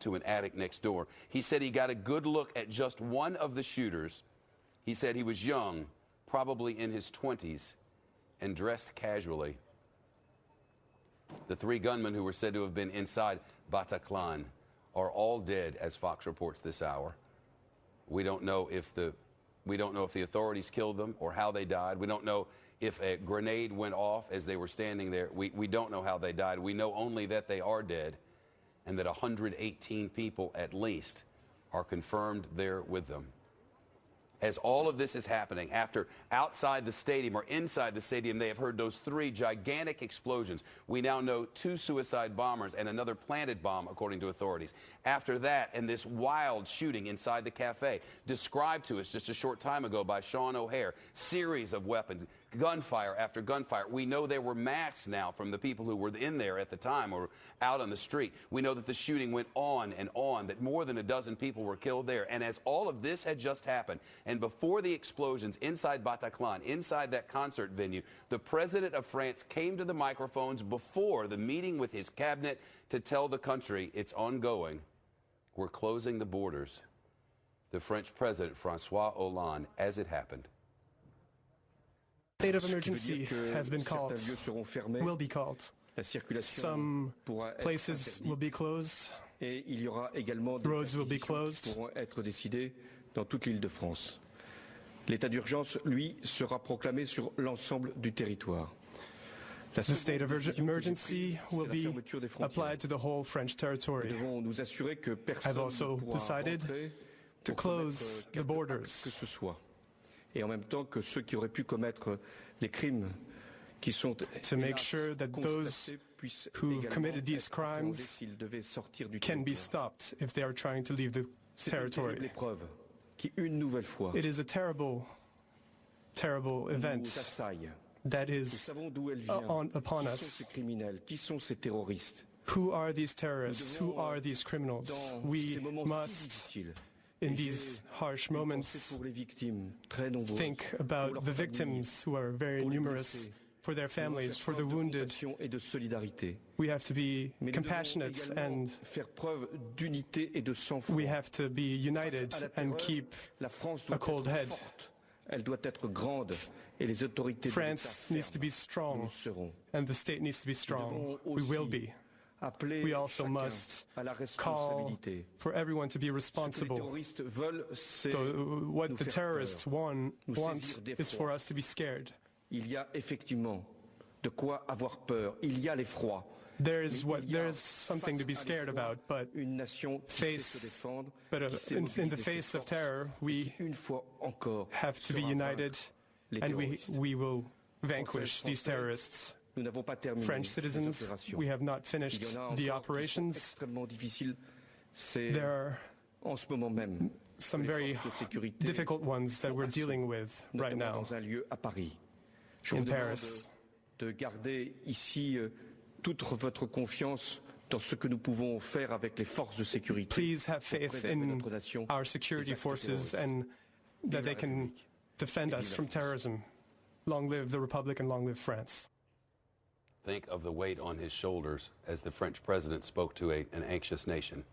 to an attic next door. He said he got a good look at just one of the shooters. He said he was young, probably in his 20s, and dressed casually. The three gunmen who were said to have been inside Bataclan are all dead, as Fox reports this hour. We don't know if the authorities killed them or how they died. We don't know if a grenade went off as they were standing there. We don't know how they died. We know only that they are dead and that 118 people at least are confirmed there with them. As all of this is happening, after outside the stadium or inside the stadium, they have heard those three gigantic explosions. We now know 2 suicide bombers and another planted bomb, according to authorities. After that, and this wild shooting inside the cafe, described to us just a short time ago by Sean O'Hare, series of weapons, gunfire after gunfire. We know there were masks now from the people who were in there at the time or out on the street. We know that the shooting went on and on, that more than a dozen people were killed there. And as all of this had just happened, and before the explosions inside Bataclan, inside that concert venue, the president of France came to the microphones before the meeting with his cabinet to tell the country it's ongoing. We're closing the borders. The French president, Francois Hollande, as it happened. State of emergency has been called, will be called. Some places will be closed. Roads will be closed. L'état d'urgence, lui, sera proclamé sur l'ensemble du territoire. The state of emergency will be applied to the whole French territory. I've also decided to close the borders. Et en même temps que ceux qui auraient pu commettre les crimes qui sont to make sure that those who committed these crimes can be stopped if they are trying to leave the territory. It is a terrible, terrible event that is upon us. Who are these terrorists? Who are these criminals? We must, in these harsh moments, think about the victims who are very numerous, for their families, for the wounded. We have to be compassionate and we have to be united and keep a cold head. France needs to be strong and the state needs to be strong. We will be. We also must call for everyone to be responsible. What the terrorists want is for us to be scared. Il y a effectivement de quoi avoir peur. Il y a l'effroi. There is something to be scared about, but in the face of terror, we have to be united, and we will vanquish these terrorists. French citizens, we have not finished the operations. There are some very difficult ones that we're dealing with right now in Paris. De garder ici toute votre confiance dans ce que nous pouvons faire avec les forces de sécurité. Please have faith in our security forces and that they can defend us from terrorism. Long live the Republic and long live France. Think of the weight on his shoulders as the French president spoke to an anxious nation.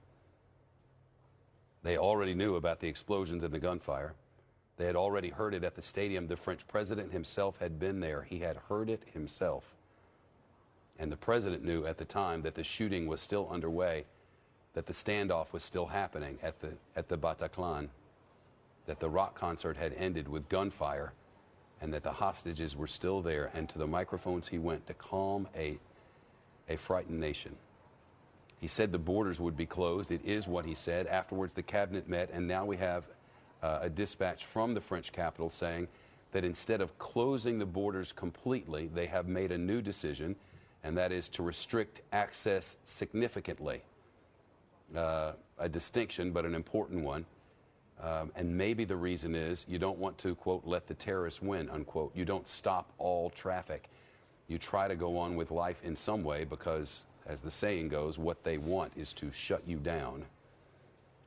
They already knew about the explosions and the gunfire. They had already heard it at the stadium. The French president himself had been there. He had heard it himself. And the president knew at the time that the shooting was still underway, that the standoff was still happening at the Bataclan, that the rock concert had ended with gunfire, and that the hostages were still there. And to the microphones he went to calm a frightened nation. He said the borders would be closed. It is what he said. Afterwards, the cabinet met, and now we have a dispatch from the French capital saying that instead of closing the borders completely, they have made a new decision, and that is to restrict access significantly. A distinction, but an important one. And maybe the reason is you don't want to, quote, let the terrorists win, unquote. You don't stop all traffic. You try to go on with life in some way because, as the saying goes, what they want is to shut you down.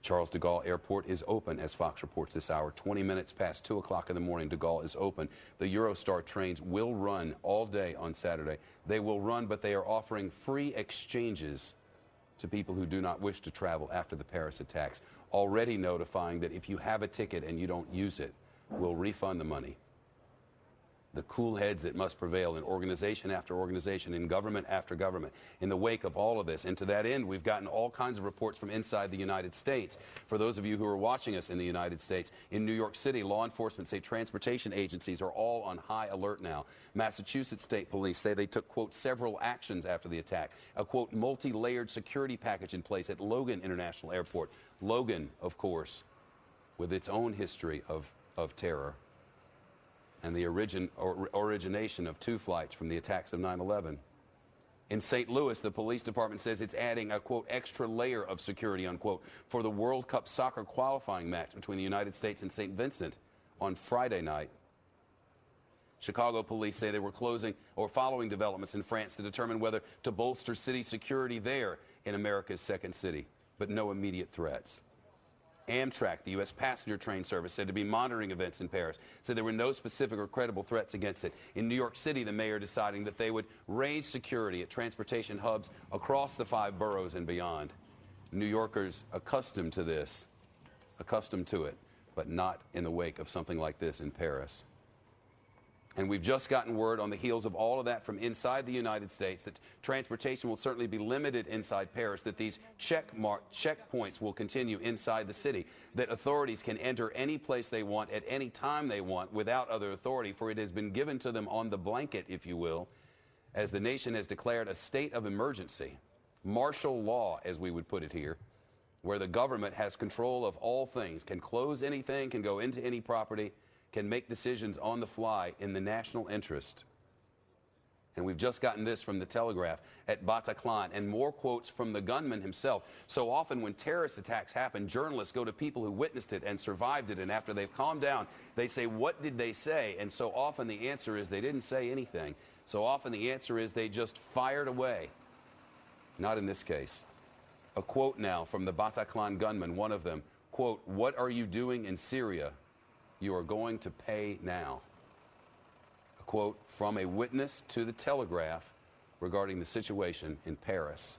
Charles de Gaulle Airport is open, as Fox reports this hour. 20 minutes past 2 o'clock in the morning, de Gaulle is open. The Eurostar trains will run all day on Saturday. They will run, but they are offering free exchanges to people who do not wish to travel after the Paris attacks, already notifying that if you have a ticket and you don't use it, we'll refund the money. The cool heads that must prevail in organization after organization, in government after government, in the wake of all of this. And to that end, we've gotten all kinds of reports from inside the United States. For those of you who are watching us in the United States, in New York City, law enforcement say transportation agencies are all on high alert now. Massachusetts State Police say they took, quote, several actions after the attack. A, quote, multi-layered security package in place at Logan International Airport. Logan, of course, with its own history of terror and the origination of 2 flights from the attacks of 9/11. In St. Louis, the police department says it's adding a, quote, extra layer of security, unquote, for the World Cup soccer qualifying match between the United States and St. Vincent on Friday night. Chicago police say they were closing or following developments in France to determine whether to bolster city security there in America's second city, but no immediate threats. Amtrak, the U.S. passenger train service, said to be monitoring events in Paris, said there were no specific or credible threats against it. In New York City, the mayor deciding that they would raise security at transportation hubs across the 5 boroughs and beyond. New Yorkers accustomed to this, accustomed to it, but not in the wake of something like this in Paris. And we've just gotten word on the heels of all of that from inside the United States that transportation will certainly be limited inside Paris, that these checkpoints will continue inside the city, that authorities can enter any place they want at any time they want without other authority, for it has been given to them on the blanket, if you will, as the nation has declared a state of emergency, martial law, as we would put it here, where the government has control of all things, can close anything, can go into any property, can make decisions on the fly in the national interest. And we've just gotten this from the Telegraph at Bataclan, and more quotes from the gunman himself. So often when terrorist attacks happen, journalists go to people who witnessed it and survived it, and after they've calmed down, they say, what did they say? And so often the answer is they didn't say anything. So often the answer is they just fired away. Not in this case. A quote now from the Bataclan gunman, one of them, quote, "What are you doing in Syria? You are going to pay now." A quote from a witness to the Telegraph regarding the situation in Paris.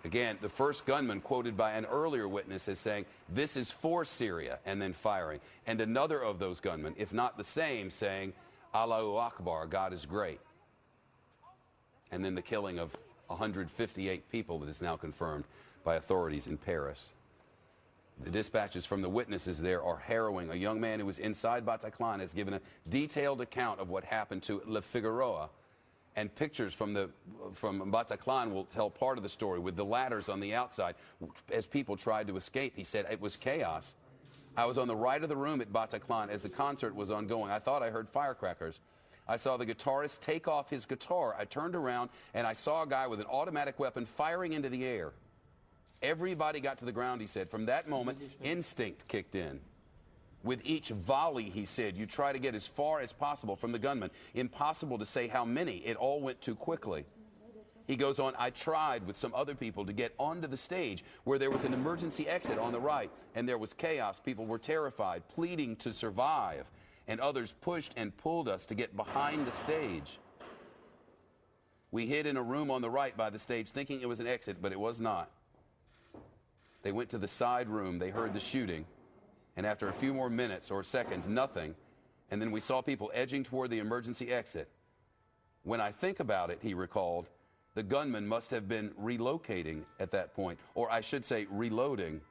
Again, the first gunman quoted by an earlier witness as saying, "This is for Syria," and then firing. And another of those gunmen, if not the same, saying, "Allahu Akbar, God is great." And then the killing of 158 people that is now confirmed by authorities in Paris. The dispatches from the witnesses there are harrowing. A young man who was inside Bataclan has given a detailed account of what happened to Le Figaro. And pictures from Bataclan will tell part of the story with the ladders on the outside as people tried to escape. He said, "It was chaos. I was on the right of the room at Bataclan as the concert was ongoing. I thought I heard firecrackers. I saw the guitarist take off his guitar. I turned around and I saw a guy with an automatic weapon firing into the air. Everybody got to the ground," he said. From that moment, instinct kicked in. With each volley, he said, you try to get as far as possible from the gunman. Impossible to say how many. It all went too quickly. He goes on, "I tried with some other people to get onto the stage where there was an emergency exit on the right, and there was chaos. People were terrified, pleading to survive, and others pushed and pulled us to get behind the stage. We hid in a room on the right by the stage thinking it was an exit, but it was not. They went to the side room. They heard the shooting. And after a few more minutes or seconds, nothing. And then we saw people edging toward the emergency exit. When I think about it," he recalled, "the gunman must have been relocating at that point, or I should say reloading.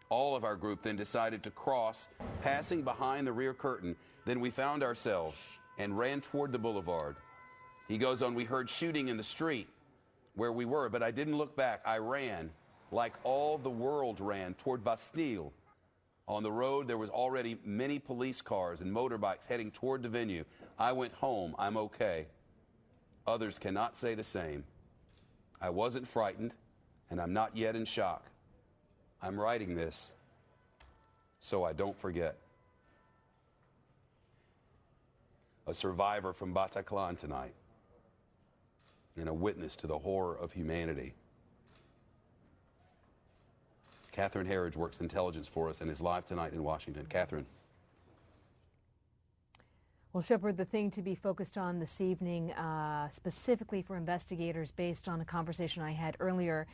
All of our group then decided to cross, passing behind the rear curtain. Then we found ourselves and ran toward the boulevard." He goes on, "We heard shooting in the street where we were, but I didn't look back. I ran, like all the world ran, toward Bastille. On the road, there was already many police cars and motorbikes heading toward the venue. I went home. I'm okay. Others cannot say the same. I wasn't frightened, and I'm not yet in shock. I'm writing this so I don't forget." A survivor from Bataclan tonight, and a witness to the horror of humanity. Catherine Herridge works intelligence for us and is live tonight in Washington. Catherine. Well, Shepard, the thing to be focused on this evening, specifically for investigators based on a conversation I had earlier,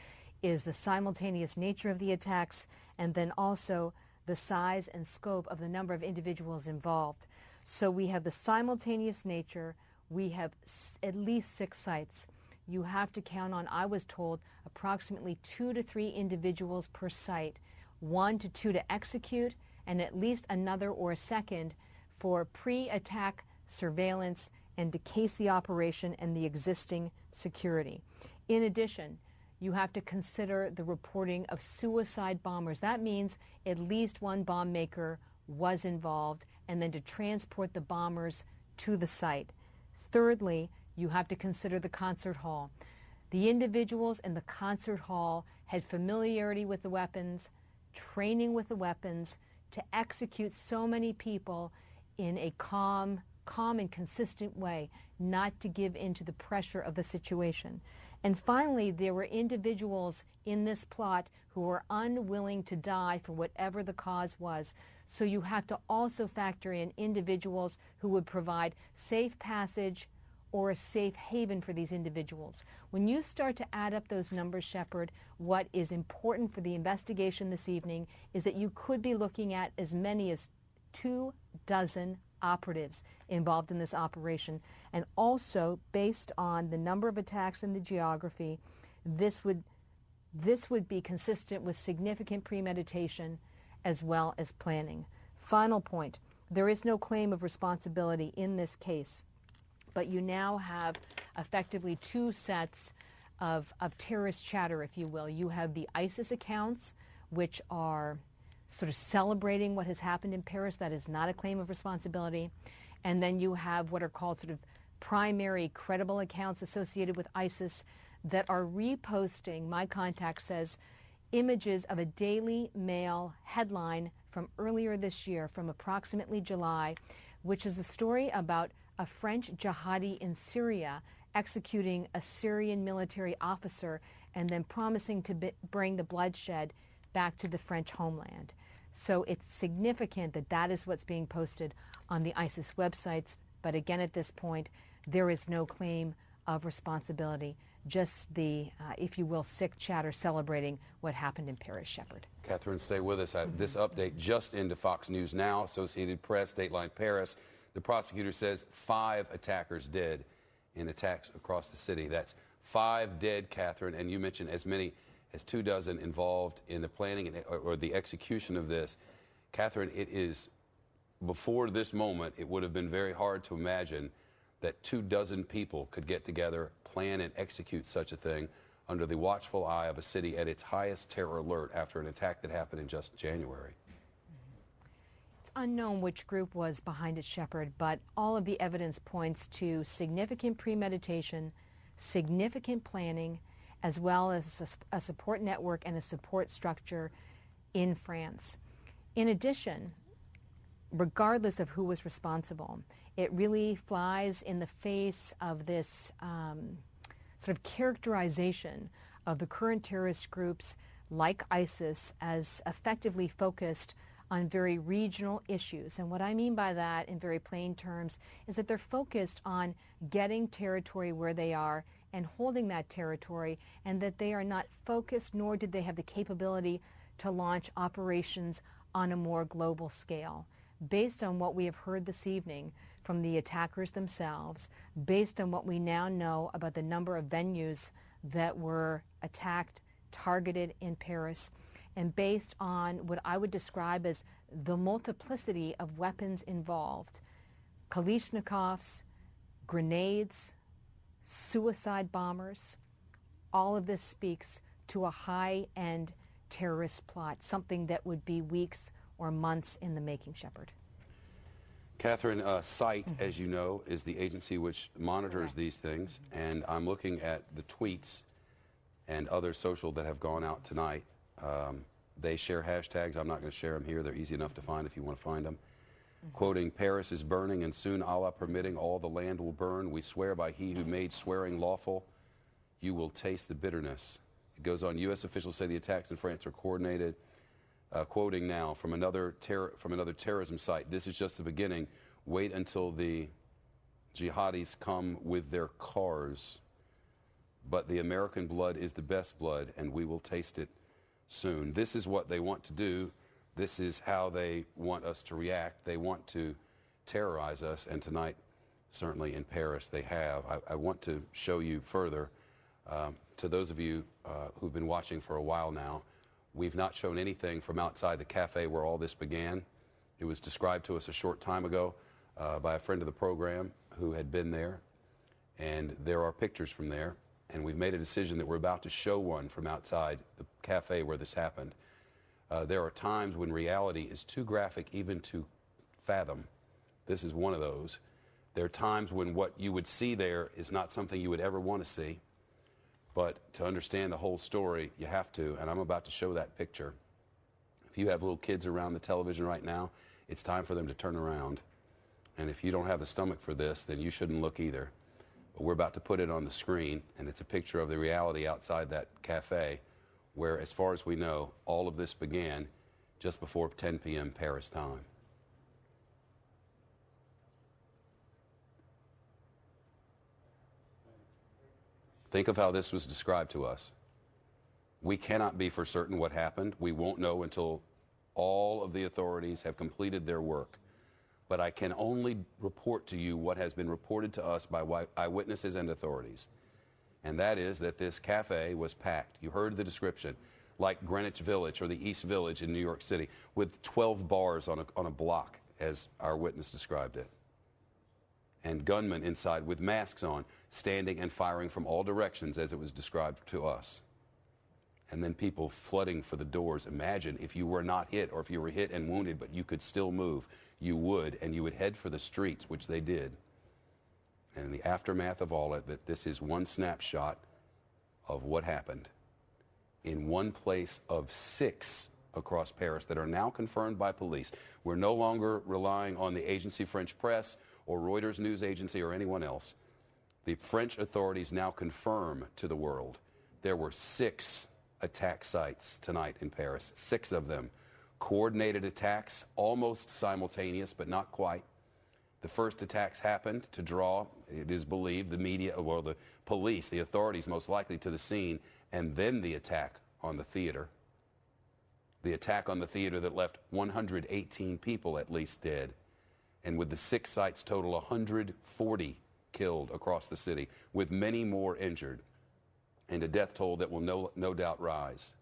is the simultaneous nature of the attacks and then also the size and scope of the number of individuals involved. So we have the simultaneous nature. We have at least 6 sites. You have to count on, I was told, approximately 2 to 3 individuals per site, 1 to 2 to execute, and at least another or a second for pre-attack surveillance and to case the operation and the existing security. In addition, you have to consider the reporting of suicide bombers. That means at least one bomb maker was involved, and then to transport the bombers to the site. Thirdly, you have to consider the concert hall. The individuals in the concert hall had familiarity with the weapons, training with the weapons, to execute so many people in a calm and consistent way, not to give in to the pressure of the situation. And finally, there were individuals in this plot who were unwilling to die for whatever the cause was. So you have to also factor in individuals who would provide safe passage or a safe haven for these individuals. When you start to add up those numbers, Shepard, what is important for the investigation this evening is that you could be looking at as many as 24 operatives involved in this operation. And also, based on the number of attacks and the geography, this would be consistent with significant premeditation as well as planning. Final point, there is no claim of responsibility in this case, but you now have effectively 2 sets of terrorist chatter, if you will. You have the ISIS accounts, which are sort of celebrating what has happened in Paris. That is not a claim of responsibility. And then you have what are called sort of primary credible accounts associated with ISIS that are reposting, my contact says, images of a Daily Mail headline from earlier this year, from approximately July, which is a story about a French jihadi in Syria executing a Syrian military officer and then promising to bring the bloodshed back to the French homeland. So it's significant that that is what's being posted on the ISIS websites. But again, at this point, there is no claim of responsibility, just the, if you will, sick chatter celebrating what happened in Paris, Shepard. Catherine, stay with us. This update just into Fox News Now, Associated Press, Dateline Paris. The prosecutor says 5 attackers dead in attacks across the city. That's 5 dead, Catherine, and you mentioned as many as 24 involved in the planning or the execution of this. Catherine, it is, before this moment, it would have been very hard to imagine that 24 people could get together, plan and execute such a thing under the watchful eye of a city at its highest terror alert after an attack that happened in just January. It's unknown which group was behind it, Shepard, but all of the evidence points to significant premeditation, significant planning, as well as a support network and a support structure in France. In addition, regardless of who was responsible, it really flies in the face of this sort of characterization of the current terrorist groups like ISIS as effectively focused on very regional issues. And what I mean by that in very plain terms is that they're focused on getting territory where they are and holding that territory, and that they are not focused, nor did they have the capability to launch operations on a more global scale. Based on what we have heard this evening from the attackers themselves, based on what we now know about the number of venues that were attacked, targeted in Paris, and based on what I would describe as the multiplicity of weapons involved, Kalashnikovs, grenades, suicide bombers, all of this speaks to a high-end terrorist plot, something that would be weeks or months in the making, Shepard. Catherine, CITE, as you know, is the agency which monitors these things, and I'm looking at the tweets and other social that have gone out tonight. They share hashtags. I'm not going to share them here. They're easy enough to find if you want to find them. Quoting, "Paris is burning, and soon, Allah permitting, all the land will burn. We swear by He who made swearing lawful, you will taste the bitterness." It goes on, U.S. officials say the attacks in France are coordinated. Quoting now from another terrorism site, "This is just the beginning. Wait until the jihadis come with their cars." but the American blood is the best blood, and we will taste it soon. This is what they want to do. This is how they want us to react. They want to terrorize us, and tonight, certainly in Paris, they have. I want to show you further. To those of you who've been watching for a while now, we've not shown anything from outside the cafe where all this began. It was described to us a short time ago by a friend of the program who had been there, and there are pictures from there, and we've made a decision that we're about to show one from outside the cafe where this happened. There are times when reality is too graphic even to fathom. This is one of those. There are times when what you would see there is not something you would ever want to see. But to understand the whole story, you have to, and I'm about to show that picture. If you have little kids around the television right now, it's time for them to turn around. And if you don't have the stomach for this, then you shouldn't look either. But we're about to put it on the screen, and it's a picture of the reality outside that cafe, where, as far as we know, all of this began just before 10 p.m. Paris time. Think of how this was described to us. We cannot be for certain what happened. We won't know until all of the authorities have completed their work. But I can only report to you what has been reported to us by eyewitnesses and authorities. And that is that this cafe was packed. You heard the description, like Greenwich Village or the East Village in New York City, with 12 bars on a block, as our witness described it. And gunmen inside with masks on, standing and firing from all directions as it was described to us. And then people flooding for the doors. Imagine if you were not hit, or if you were hit and wounded, but you could still move, you would, and you would head for the streets, which they did. And in the aftermath of all of it, this is one snapshot of what happened in one place of 6 across Paris that are now confirmed by police. We're no longer relying on the Agence France-Presse or Reuters news agency or anyone else. The French authorities now confirm to the world there were 6 attack sites tonight in Paris, 6 of them. Coordinated attacks, almost simultaneous, but not quite. The first attacks happened to draw, it is believed, the media, well, the police, the authorities most likely to the scene, and then the attack on the theater. The attack on the theater that left 118 people at least dead. And with the 6 sites total, 140 killed across the city, with many more injured, and a death toll that will no doubt rise.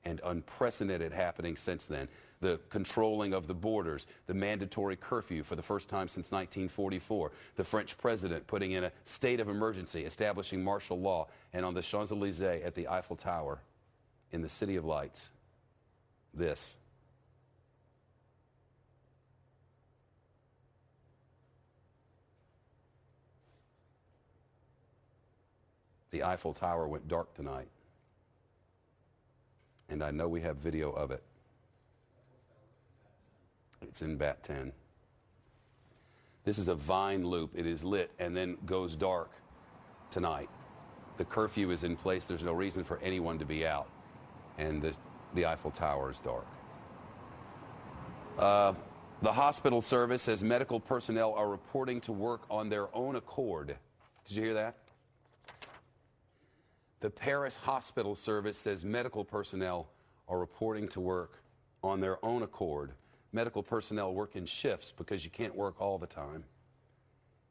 And unprecedented happening since then. The controlling of the borders, the mandatory curfew for the first time since 1944, the French president putting in a state of emergency, establishing martial law, and on the Champs-Élysées at the Eiffel Tower in the City of Lights, this. The Eiffel Tower went dark tonight. And I know we have video of it. It's in Bat 10. This is a vine loop. It is lit and then goes dark tonight. The curfew is in place. There's no reason for anyone to be out. And the Eiffel Tower is dark. The hospital service says medical personnel are reporting to work on their own accord. Did you hear that? The Paris hospital service says medical personnel are reporting to work on their own accord. Medical personnel work in shifts because you can't work all the time.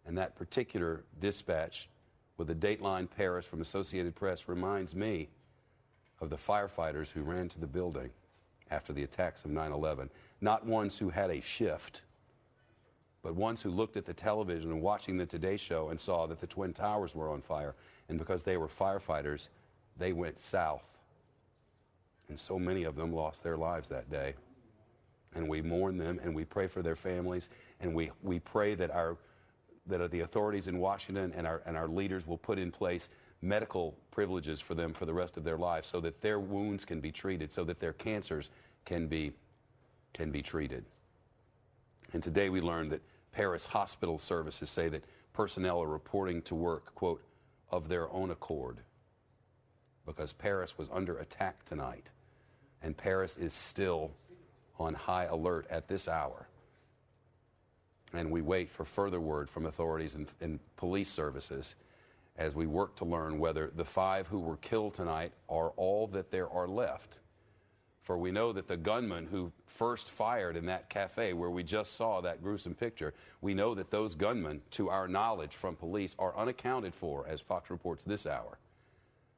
And that particular dispatch with the Dateline Paris from Associated Press reminds me of the firefighters who ran to the building after the attacks of 9/11. Not ones who had a shift, but ones who looked at the television and watching the Today Show and saw that the Twin Towers were on fire. And because they were firefighters, they went south. And so many of them lost their lives that day. And we mourn them, and we pray for their families, and we pray that the authorities in Washington and our leaders will put in place medical privileges for them for the rest of their lives, so that their wounds can be treated, so that their cancers can be treated. And today we learned that Paris hospital services say that personnel are reporting to work, quote, of their own accord, because Paris was under attack tonight, and Paris is still on high alert at this hour. And we wait for further word from authorities and police services as we work to learn whether the 5 who were killed tonight are all that there are left. For we know that the gunman who first fired in that cafe where we just saw that gruesome picture, we know that those gunmen, to our knowledge from police, are unaccounted for, as Fox reports this hour.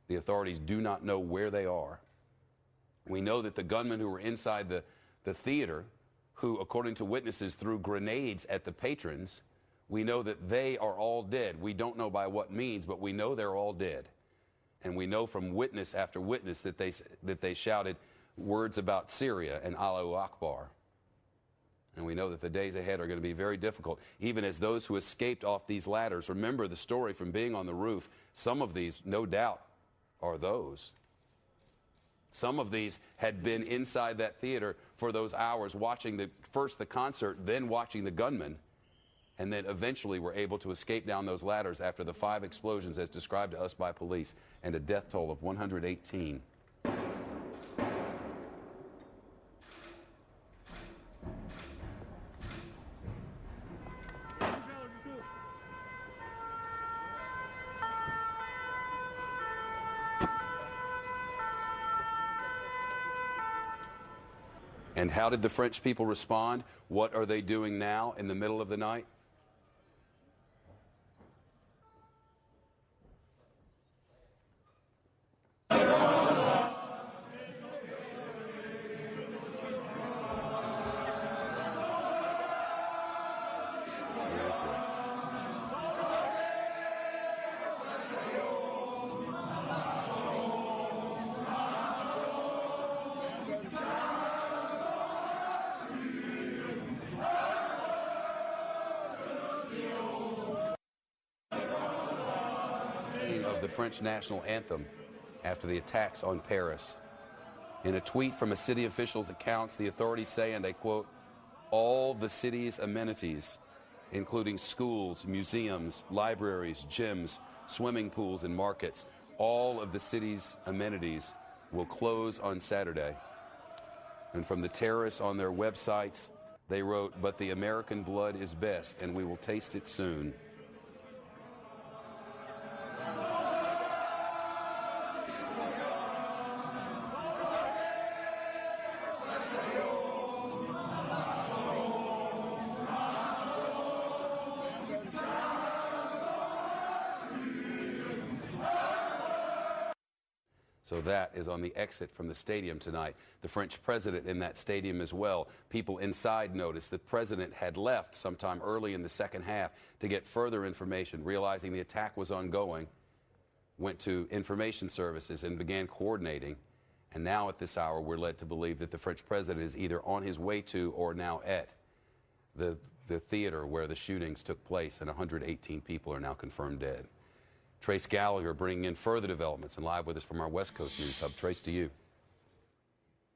The authorities do not know where they are. We know that the gunmen who were inside the theater, who, according to witnesses, threw grenades at the patrons, we know that they are all dead. We don't know by what means, but we know they're all dead. And we know from witness after witness that they shouted words about Syria and Allahu Akbar. And we know that the days ahead are going to be very difficult, even as those who escaped off these ladders. Remember the story from being on the roof. Some of these, no doubt, are those. Some of these had been inside that theater for those hours, watching first the concert, then watching the gunman, and then eventually were able to escape down those ladders after the 5 explosions as described to us by police, and a death toll of 118. And how did the French people respond? What are they doing now in the middle of the night? Of the French national anthem after the attacks on Paris. In a tweet from a city official's accounts, the authorities say, and I quote, all the city's amenities, including schools, museums, libraries, gyms, swimming pools, and markets, all of the city's amenities will close on Saturday. And from the terrorists on their websites, they wrote, but the American blood is best, and we will taste it soon. So that is on the exit from the stadium tonight. The French president in that stadium as well. People inside noticed the president had left sometime early in the second half to get further information, realizing the attack was ongoing, went to information services and began coordinating. And now at this hour, we're led to believe that the French president is either on his way to or now at the theater where the shootings took place, and 118 people are now confirmed dead. Trace Gallagher bringing in further developments and live with us from our West Coast News Hub. Trace, to you.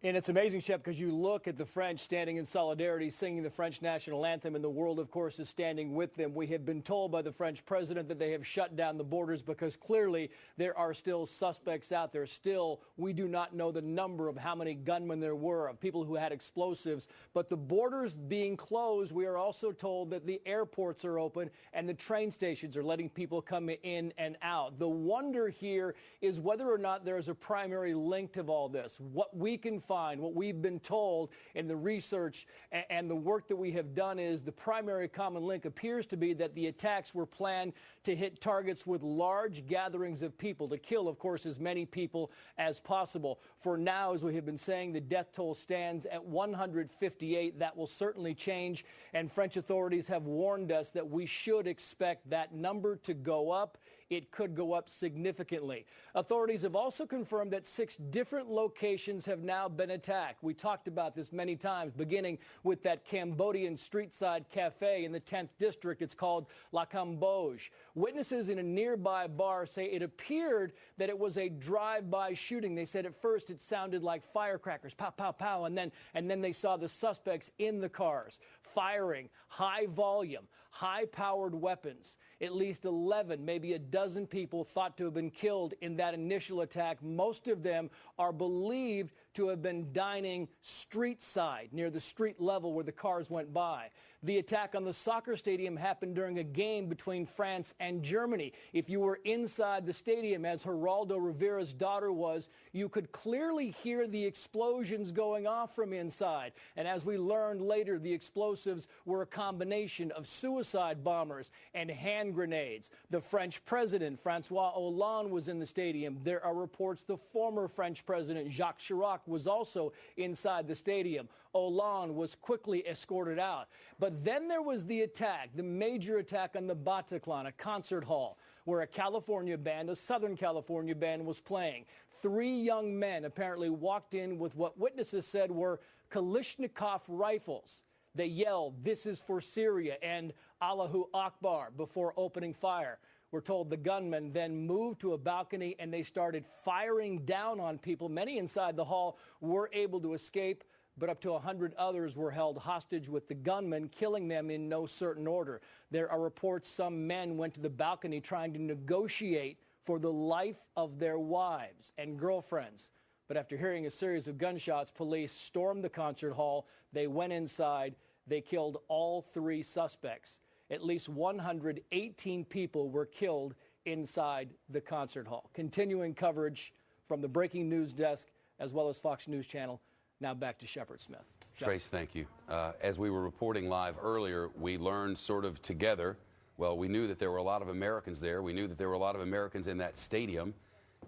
And it's amazing, Shep, because you look at the French standing in solidarity, singing the French national anthem, and the world, of course, is standing with them. We have been told by the French president that they have shut down the borders because clearly there are still suspects out there. Still, we do not know the number of how many gunmen there were, of people who had explosives. But the borders being closed, we are also told that the airports are open and the train stations are letting people come in and out. The wonder here is whether or not there is a primary link to all this. What we can find, what we've been told in the research and the work that we have done is the primary common link appears to be that the attacks were planned to hit targets with large gatherings of people, to kill, of course, as many people as possible. For now, as we have been saying, the death toll stands at 158. That will certainly change, and French authorities have warned us that we should expect that number to go up. It could go up significantly. Authorities have also confirmed that 6 different locations have now been attacked. We talked about this many times, beginning with that Cambodian street-side cafe in the 10th district. It's called La Camboge. Witnesses in a nearby bar say it appeared that it was a drive-by shooting. They said at first it sounded like firecrackers, pow, pow, pow, and then they saw the suspects in the cars firing high volume, high-powered weapons. At least 11, maybe a dozen people thought to have been killed in that initial attack. Most of them are believed to have been dining street side near the street level where the cars went by. The attack on the soccer stadium happened during a game between France and Germany. If you were inside the stadium, as Geraldo Rivera's daughter was, you could clearly hear the explosions going off from inside. And as we learned later, the explosives were a combination of suicide bombers and hand grenades. The French president, Francois Hollande, was in the stadium. There are reports the former French president, Jacques Chirac, was also inside the stadium. Hollande was quickly escorted out. But then there was the attack, the major attack on the Bataclan, a concert hall, where a California band, a Southern California band, was playing. 3 young men apparently walked in with what witnesses said were Kalashnikov rifles. They yelled, "This is for Syria," and "Allahu Akbar" before opening fire. We're told the gunmen then moved to a balcony and they started firing down on people. Many inside the hall were able to escape, but up to 100 others were held hostage with the gunmen, killing them in no certain order. There are reports some men went to the balcony trying to negotiate for the life of their wives and girlfriends. But after hearing a series of gunshots, police stormed the concert hall. They went inside. They killed all 3 suspects. At least 118 people were killed inside the concert hall. Continuing coverage from the breaking news desk as well as Fox News Channel. Now back to Shepard Smith. Trace, thank you. As we were reporting live earlier, we learned sort of together, well, we knew that there were a lot of Americans there. We knew that there were a lot of Americans in that stadium.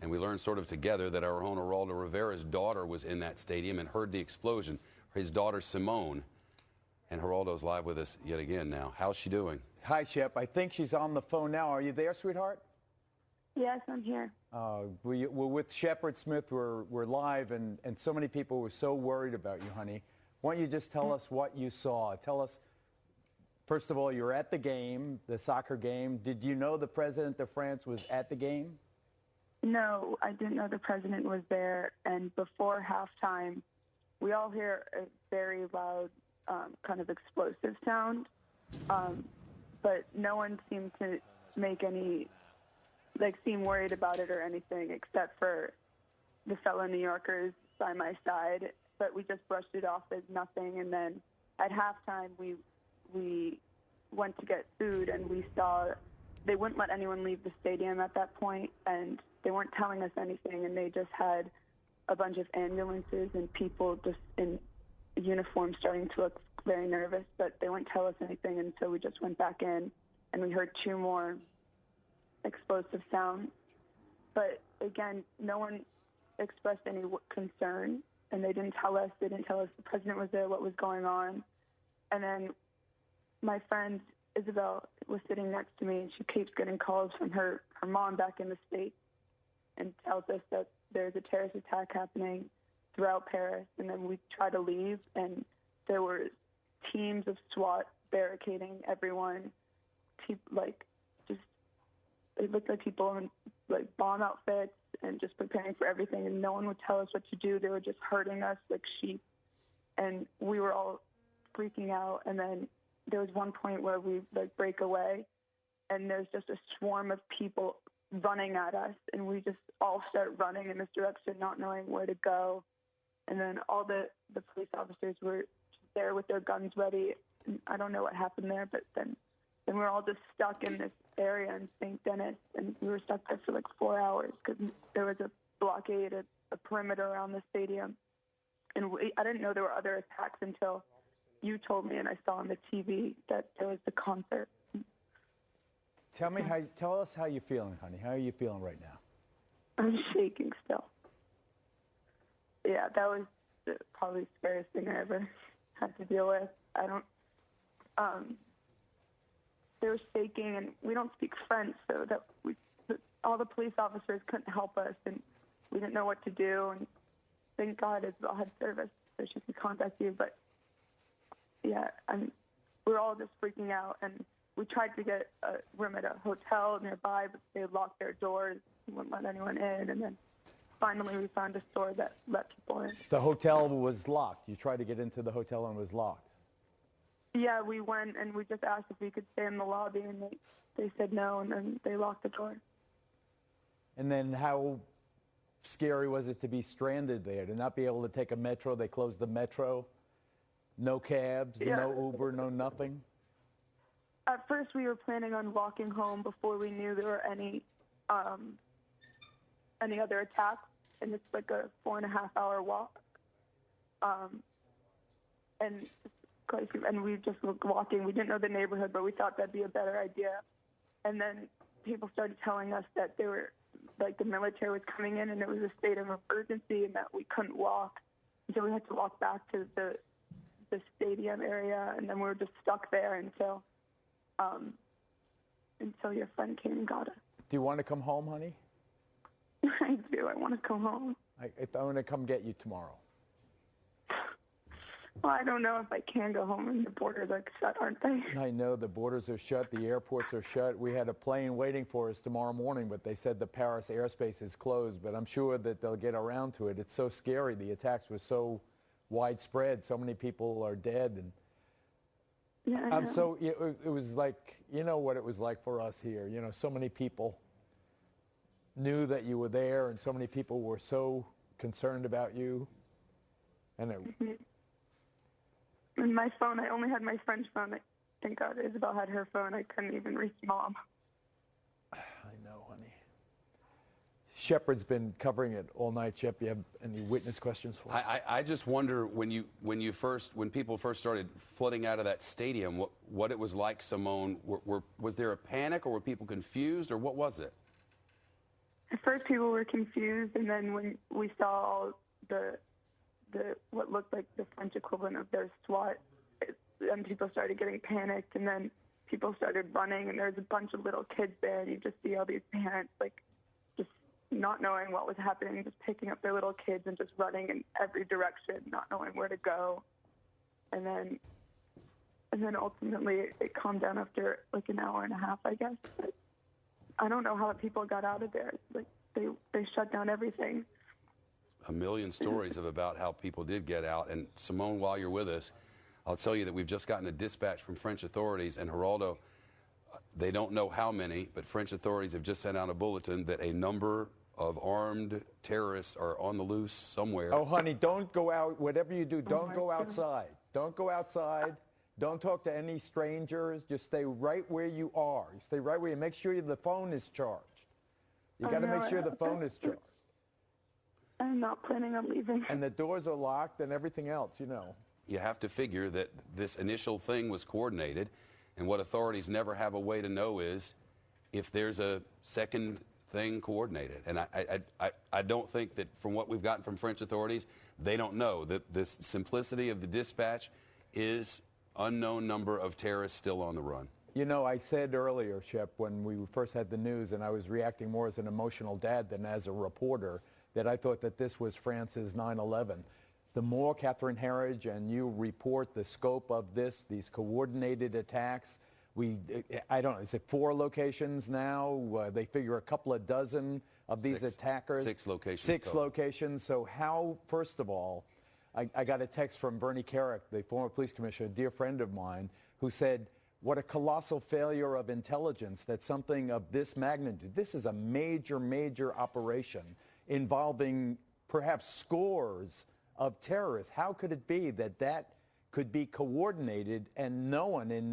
And we learned sort of together that our own Geraldo Rivera's daughter was in that stadium and heard the explosion. His daughter, Simone. And Geraldo's live with us yet again now. How's she doing? Hi, Shep. I think she's on the phone now. Are you there, sweetheart? Yes, I'm here. We're with Shepard Smith. We're live, and so many people were so worried about you, honey. Why don't you just tell us what you saw? Tell us, first of all, you were at the game, the soccer game. Did you know the president of France was at the game? No, I didn't know the president was there. And before halftime, we all hear a very loud kind of explosive sound. But no one seemed to make any, seem worried about it or anything, except for the fellow New Yorkers by my side. But we just brushed it off as nothing. And then at halftime, we went to get food, and we saw they wouldn't let anyone leave the stadium at that point, and they weren't telling us anything, and they just had a bunch of ambulances and people just in uniform starting to look very nervous, but they wouldn't tell us anything, and so we just went back in, and we heard 2 more explosive sounds. But again, no one expressed any concern, and they didn't tell us. They didn't tell us the president was there, what was going on. And then my friend Isabel was sitting next to me, and she keeps getting calls from her mom back in the States and tells us that there's a terrorist attack happening throughout Paris. And then we try to leave, and there were teams of SWAT barricading everyone. It looked like people in bomb outfits and just preparing for everything, and no one would tell us what to do. They were just herding us like sheep, and we were all freaking out. And then there was one point where we break away, and there's just a swarm of people running at us, and we just all start running in this direction, not knowing where to go. And then all the police officers were there with their guns ready. And I don't know what happened there, but then we were all just stuck in this area in St. Denis, and we were stuck there for 4 hours because there was a blockade, a perimeter around the stadium. And I didn't know there were other attacks until you told me, and I saw on the TV that there was the concert. Tell us how you're feeling, honey. How are you feeling right now? I'm shaking still. Yeah, that was probably the scariest thing I ever had to deal with. They were shaking, and we don't speak French, so all the police officers couldn't help us, and we didn't know what to do. And thank God Isabel had service, so she could contact you. But yeah, we were all just freaking out, and we tried to get a room at a hotel nearby, but they locked their doors, wouldn't let anyone in, and then finally we found a store that let people in. The hotel was locked. You tried to get into the hotel and it was locked. Yeah, we went and we just asked if we could stay in the lobby, and they said no, and then they locked the door. And then how scary was it to be stranded there, to not be able to take a metro? They closed the metro. No cabs, no Uber, no nothing? At first, we were planning on walking home before we knew there were any other attacks, and it's like a 4.5-hour walk. And we just were walking. We didn't know the neighborhood, but we thought that'd be a better idea. And then people started telling us that they were, like, the military was coming in, and it was a state of emergency, and that we couldn't walk. So we had to walk back to the stadium area, and then we were just stuck there until your friend came and got us. Do you want to come home, honey? I do. I want to come home. I want to come get you tomorrow. Well, I don't know if I can go home, and the borders are shut, aren't they? I know the borders are shut. The airports are shut. We had a plane waiting for us tomorrow morning, but they said the Paris airspace is closed. But I'm sure that they'll get around to it. It's so scary. The attacks were so widespread. So many people are dead. And yeah, so it was like, you know what it was like for us here. You know, so many people knew that you were there, and so many people were so concerned about you. And And my phone, I only had my friend's phone. Thank God Isabel had her phone. I couldn't even reach Mom. I know, honey. Shepard's been covering it all night. Shep, you have any witness questions for me? I just wonder when people first started flooding out of that stadium, what it was like, Simone. Was there a panic, or were people confused, or what was it? At first, people were confused, and then when we saw all the what looked like the French equivalent of their SWAT, then people started getting panicked, and then people started running, and there was a bunch of little kids there, and you just see all these parents, like, just not knowing what was happening, just picking up their little kids and just running in every direction, not knowing where to go. And then ultimately it calmed down after like an hour and a half, I guess. But I don't know how people got out of there. Like, they shut down everything. A million stories about how people did get out. And Simone, while you're with us, I'll tell you that we've just gotten a dispatch from French authorities, and Geraldo, they don't know how many, but French authorities have just sent out a bulletin that a number of armed terrorists are on the loose somewhere. Oh, honey, don't go out. Whatever you do, don't go outside. Don't go outside. Don't talk to any strangers. Just stay right where you are. You stay right where you. Make sure the phone is charged. You got to make sure the phone is charged. I'm not planning on leaving. And the doors are locked and everything else, you know. You have to figure that this initial thing was coordinated, and what authorities never have a way to know is if there's a second thing coordinated. And I don't think that from what we've gotten from French authorities, they don't know that this simplicity of the dispatch is unknown number of terrorists still on the run. You know, I said earlier, Shep, when we first had the news, and I was reacting more as an emotional dad than as a reporter, that I thought that this was France's 9/11. The more Catherine Herridge and you report the scope of these coordinated attacks, I don't know, is it 4 locations now? They figure a couple of dozen of these attackers. 6 locations. 6 locations. So how, first of all, I got a text from Bernie Kerik, the former police commissioner, a dear friend of mine, who said, what a colossal failure of intelligence that something of this magnitude, this is a major, major operation involving perhaps scores of terrorists. How could it be that could be coordinated and no one in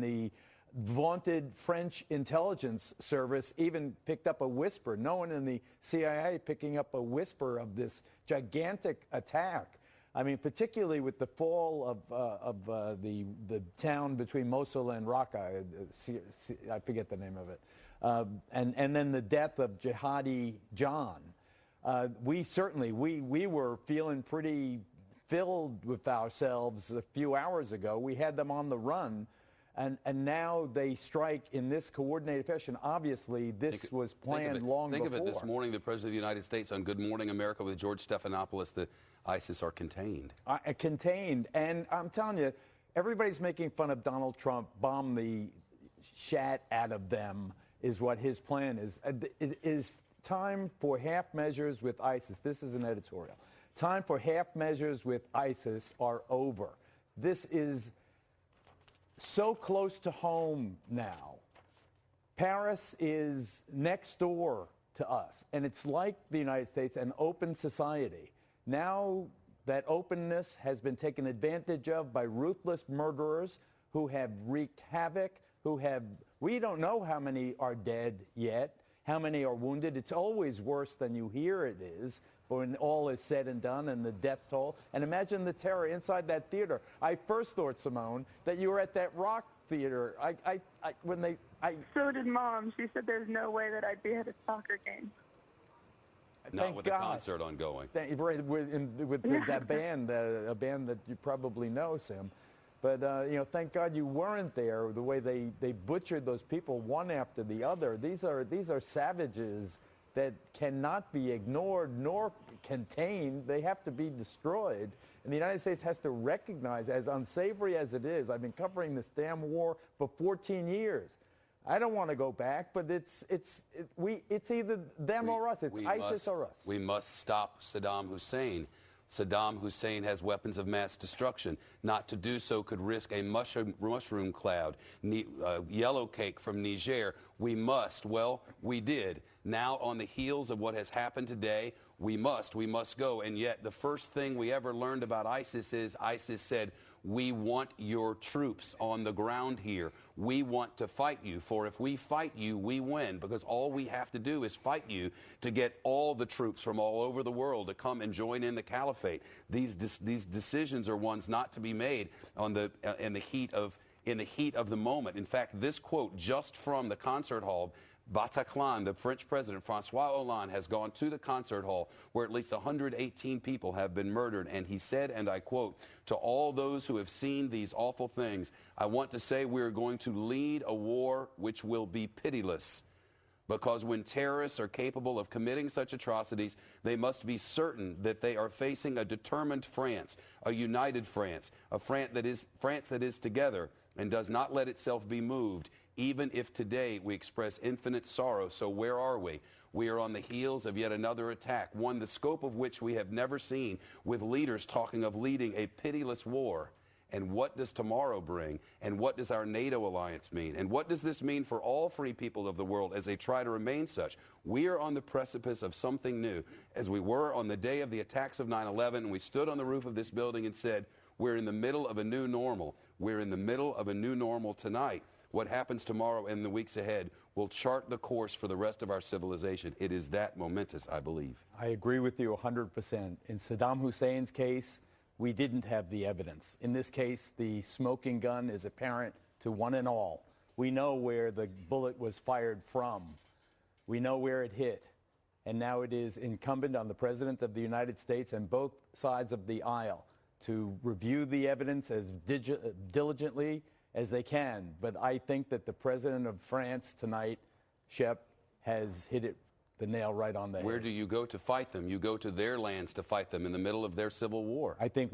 the vaunted French intelligence service even picked up a whisper? No one in the CIA picking up a whisper of this gigantic attack. I mean, particularly with the fall of the town between Mosul and Raqqa, I forget the name of it, and then the death of Jihadi John. We were feeling pretty filled with ourselves a few hours ago. We had them on the run, and now they strike in this coordinated fashion. Obviously, this was planned long before. Think of it this morning, the President of the United States on Good Morning America with George Stephanopoulos, the ISIS are contained. Contained, and I'm telling you, everybody's making fun of Donald Trump, bomb the shat out of them is what his plan is. It is time for half measures with ISIS. This is an editorial. Time for half measures with ISIS are over. This is so close to home now. Paris is next door to us. And it's like the United States, an open society. Now that openness has been taken advantage of by ruthless murderers who have wreaked havoc, we don't know how many are dead yet, how many are wounded. It's always worse than you hear it is when all is said and done and the death toll. And imagine the terror inside that theater. I first thought, Simone, that you were at that rock theater. So did Mom. She said there's no way that I'd be at a soccer game. Not with a concert ongoing. With that band, a band that you probably know, Sim. But, thank God you weren't there. The way they butchered those people one after the other. These are savages that cannot be ignored nor contained. They have to be destroyed. And the United States has to recognize, as unsavory as it is, I've been covering this damn war for 14 years. I don't want to go back, but it's either them or us. It's ISIS or us. We must stop Saddam Hussein. Saddam Hussein has weapons of mass destruction. Not to do so could risk a mushroom cloud, yellow cake from Niger. We did. Now, on the heels of what has happened today, we must go. And yet, the first thing we ever learned about ISIS is ISIS said, we want your troops on the ground here. We want to fight you. For if we fight you, we win. Because all we have to do is fight you to get all the troops from all over the world to come and join in the caliphate. These decisions are ones not to be made in the heat of the moment. In fact, this quote just from the concert hall, Bataclan, the French president, Francois Hollande, has gone to the concert hall where at least 118 people have been murdered. And he said, and I quote, to all those who have seen these awful things, I want to say we are going to lead a war which will be pitiless. Because when terrorists are capable of committing such atrocities, they must be certain that they are facing a determined France, a united France, a France that is together and does not let itself be moved. Even if today we express infinite sorrow, so where are we? We are on the heels of yet another attack, one the scope of which we have never seen, with leaders talking of leading a pitiless war. And what does tomorrow bring? And what does our NATO alliance mean? And what does this mean for all free people of the world as they try to remain such? We are on the precipice of something new, as we were on the day of the attacks of 9/11, and we stood on the roof of this building and said, we're in the middle of a new normal. We're in the middle of a new normal tonight. What happens tomorrow and the weeks ahead will chart the course for the rest of our civilization. It is that momentous, I believe. I agree with you 100%. In Saddam Hussein's case, we didn't have the evidence. In this case, the smoking gun is apparent to one and all. We know where the bullet was fired from. We know where it hit. And now it is incumbent on the President of the United States and both sides of the aisle to review the evidence as diligently as they can. But I think that the President of France tonight, Shep, has hit the nail right on the head. Where do you go to fight them? You go to their lands to fight them in the middle of their civil war. I think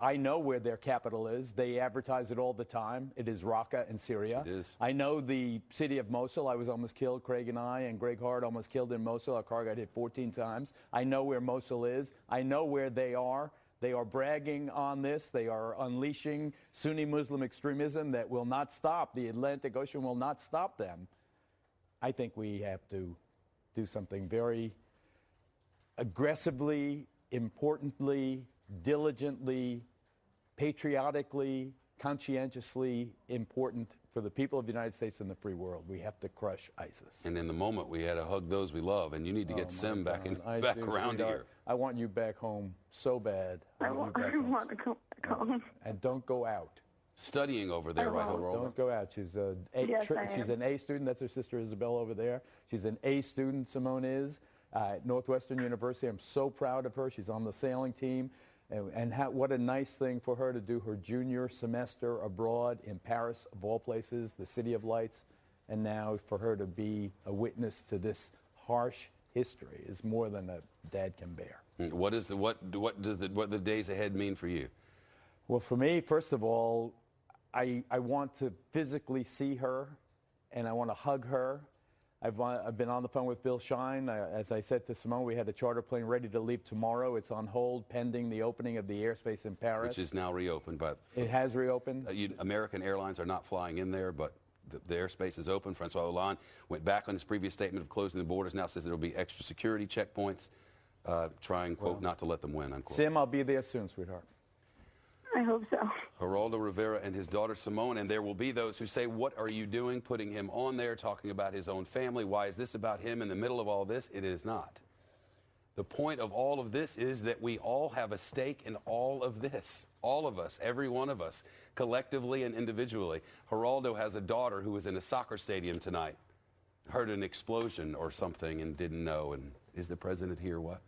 I know where their capital is. They advertise it all the time. It is Raqqa in Syria. It is. I know the city of Mosul. I was almost killed. Craig and I and Greg Hart almost killed in Mosul. Our car got hit 14 times. I know where Mosul is. I know where they are. They are bragging on this. They are unleashing Sunni Muslim extremism that will not stop. The Atlantic Ocean will not stop them. I think we have to do something very aggressively, importantly, diligently, patriotically, conscientiously important for the people of the United States and the free world. We have to crush ISIS. And in the moment, we had to hug those we love, and you need to get Sim back around here. I want you back home so bad. I want to go back home. And don't go out. Studying over there, right, Aurora? Don't go out. She's she's an A student. That's her sister Isabel over there. She's an A student, Simone is, at Northwestern University. I'm so proud of her. She's on the sailing team. And what a nice thing for her to do her junior semester abroad in Paris, of all places, the City of Lights. And now for her to be a witness to this harsh history is more than a dad can bear. What do the days ahead mean for you? Well, for me, first of all, I want to physically see her, and I want to hug her. I've been on the phone with Bill Shine. As I said to Simone, we had a charter plane ready to leave tomorrow. It's on hold pending the opening of the airspace in Paris. Which is now reopened. But it has reopened. American Airlines are not flying in there, but the airspace is open. Francois Hollande went back on his previous statement of closing the borders, now says there will be extra security checkpoints, trying, quote, not to let them win, unquote. Sim, I'll be there soon, sweetheart. I hope so. Geraldo Rivera and his daughter Simone, and there will be those who say, what are you doing putting him on there, talking about his own family? Why is this about him in the middle of all this? It is not. The point of all of this is that we all have a stake in all of this. All of us, every one of us, collectively and individually. Geraldo has a daughter who was in a soccer stadium tonight, heard an explosion or something and didn't know. And is the president here? What?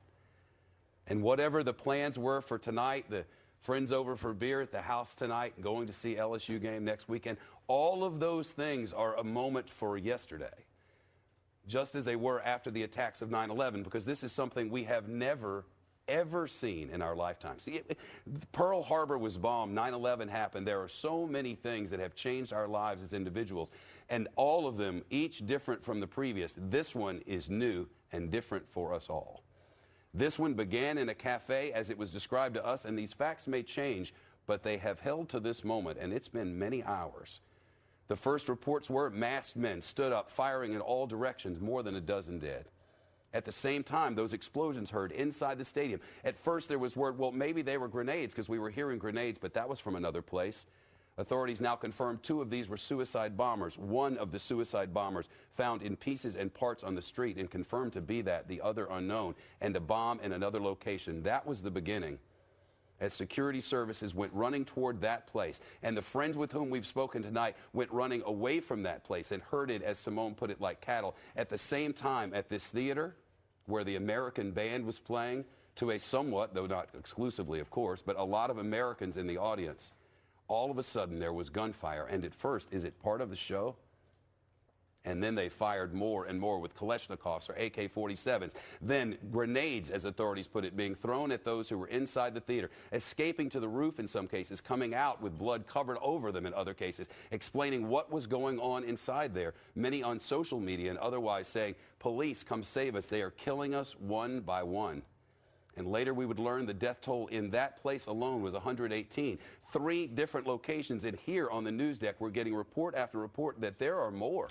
And whatever the plans were for tonight, the friends over for beer at the house tonight, going to see LSU game next weekend, all of those things are a moment for yesterday, just as they were after the attacks of 9/11, because this is something we have never, ever seen in our lifetime. See, Pearl Harbor was bombed, 9/11 happened. There are so many things that have changed our lives as individuals, and all of them, each different from the previous. This one is new and different for us all. This one began in a cafe as it was described to us, and these facts may change, but they have held to this moment, and it's been many hours. The first reports were masked men stood up, firing in all directions, more than a dozen did. At the same time, those explosions heard inside the stadium. At first, there was word, well, maybe they were grenades, because we were hearing grenades, but that was from another place. Authorities now confirmed 2 of these were suicide bombers. One of the suicide bombers found in pieces and parts on the street and confirmed to be that, the other unknown, and a bomb in another location. That was the beginning. As security services went running toward that place, and the friends with whom we've spoken tonight went running away from that place and herded, as Simone put it, like cattle. At the same time, at this theater where the American band was playing, to a somewhat, though not exclusively, of course, but a lot of Americans in the audience, all of a sudden there was gunfire. And at first, is it part of the show? And then they fired more and more with Kalashnikovs or AK-47s. Then grenades, as authorities put it, being thrown at those who were inside the theater, escaping to the roof in some cases, coming out with blood covered over them in other cases, explaining what was going on inside there. Many on social media and otherwise saying, police, come save us. They are killing us one by one. And later we would learn the death toll in that place alone was 118. 3 different locations. And here on the news deck, we're getting report after report that there are more.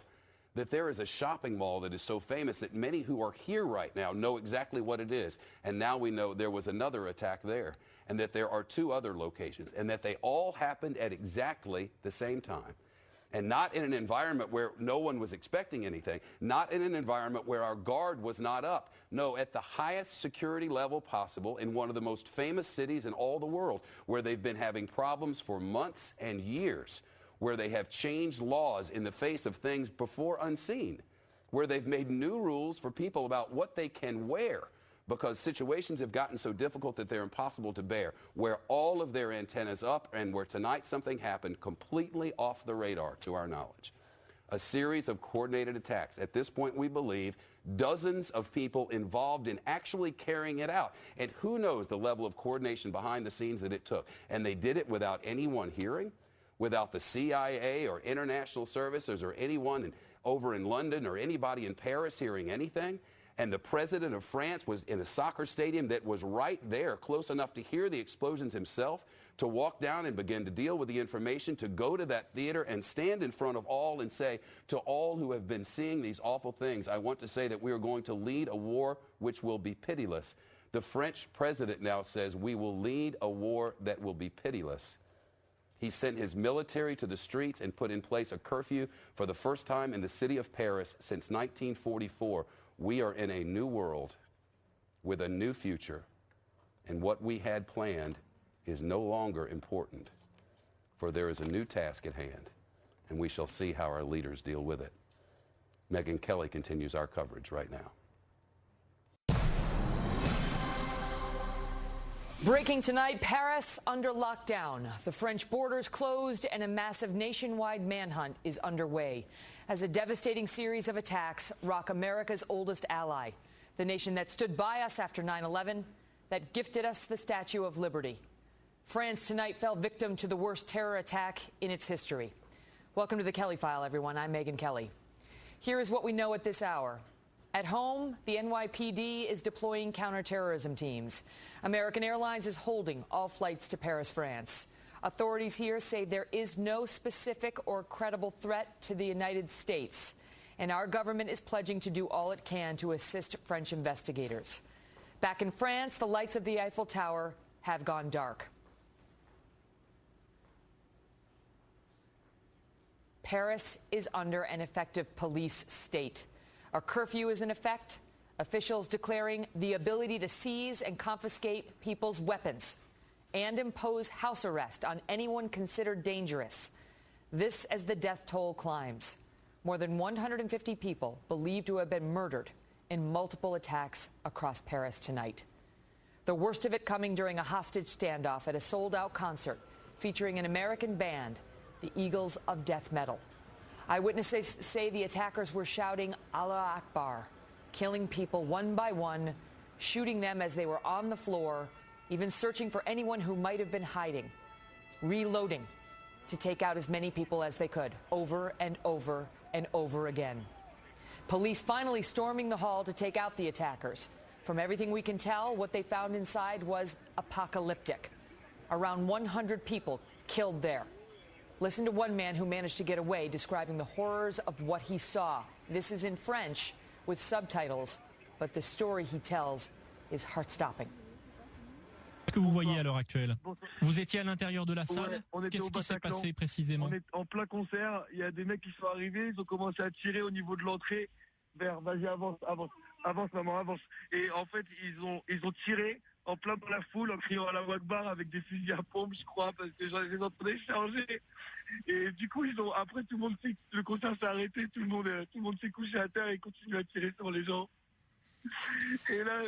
That there is a shopping mall that is so famous that many who are here right now know exactly what it is. And now we know there was another attack there, and that there are 2 other locations, and that they all happened at exactly the same time. And not in an environment where no one was expecting anything, not in an environment where our guard was not up. No, at the highest security level possible in one of the most famous cities in all the world, where they've been having problems for months and years, where they have changed laws in the face of things before unseen, where they've made new rules for people about what they can wear because situations have gotten so difficult that they're impossible to bear, where all of their antennas up and where tonight something happened completely off the radar to our knowledge. A series of coordinated attacks. At this point, we believe dozens of people involved in actually carrying it out. And who knows the level of coordination behind the scenes that it took. And they did it without anyone hearing, without the CIA or international services or anyone over in London or anybody in Paris hearing anything. And the president of France was in a soccer stadium that was right there, close enough to hear the explosions himself, to walk down and begin to deal with the information, to go to that theater and stand in front of all and say, to all who have been seeing these awful things, I want to say that we are going to lead a war which will be pitiless. The French president now says we will lead a war that will be pitiless. He sent his military to the streets and put in place a curfew for the first time in the city of Paris since 1944. We are in a new world with a new future, and what we had planned is no longer important, for there is a new task at hand, and we shall see how our leaders deal with it. Megyn Kelly continues our coverage right now. Breaking tonight, Paris under lockdown. The French borders closed and a massive nationwide manhunt is underway as a devastating series of attacks rock America's oldest ally, the nation that stood by us after 9/11, that gifted us the Statue of Liberty. France tonight fell victim to the worst terror attack in its history. Welcome to the Kelly File, everyone. I'm Megyn Kelly. Here is what we know at this hour. At home, the NYPD is deploying counterterrorism teams. American Airlines is holding all flights to Paris, France. Authorities here say there is no specific or credible threat to the United States, and our government is pledging to do all it can to assist French investigators. Back in France, the lights of the Eiffel Tower have gone dark. Paris is under an effective police state. A curfew is in effect, officials declaring the ability to seize and confiscate people's weapons and impose house arrest on anyone considered dangerous. This as the death toll climbs. More than 150 people believed to have been murdered in multiple attacks across Paris tonight. The worst of it coming during a hostage standoff at a sold-out concert featuring an American band, the Eagles of Death Metal. Eyewitnesses say the attackers were shouting Allah Akbar, killing people one by one, shooting them as they were on the floor, even searching for anyone who might have been hiding, reloading to take out as many people as they could, over and over and over again. Police finally storming the hall to take out the attackers. From everything we can tell, what they found inside was apocalyptic. Around 100 people killed there. Listen to one man who managed to get away, describing the horrors of what he saw. This is in French with subtitles, but the story he tells is heart-stopping. Qu'est-ce que vous voyez à l'heure actuelle? Vous étiez à l'intérieur de la salle? Qu'est-ce qui s'est passé précisément? On est en plein concert, il y a des mecs qui sont arrivés, ils ont commencé à tirer au niveau de l'entrée vers vas-y avance, avance, avance maman, avance. Et en fait, ils ont tiré en plein dans la foule en criant à la voix de barre avec des fusils à pompe, je crois, parce que j'en ai entendu charger. Et du coup, après tout le monde sait que le concert s'est arrêté, tout le monde s'est couché à terre et continue à tirer sur les gens. Et là,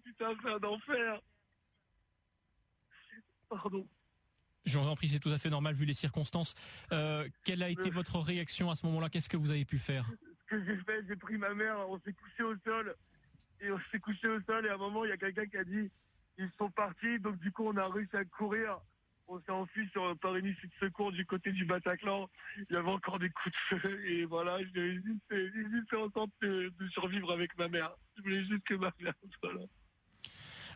putain, c'est un enfer. Pardon. Je vous en prie, c'est tout à fait normal vu les circonstances. Quelle a été votre réaction à ce moment-là? Qu'est-ce que vous avez pu faire? Ce que j'ai fait, j'ai pris ma mère, on s'est couché au sol. Et à un moment, il y a quelqu'un qui a dit ils sont partis, donc du coup on a réussi à courir. On s'est enfui par une issue de secours du côté du Bataclan. Il y avait encore des coups de feu et voilà, j'ai juste fait en sorte de survivre avec ma mère. Je voulais juste que ma mère soit là.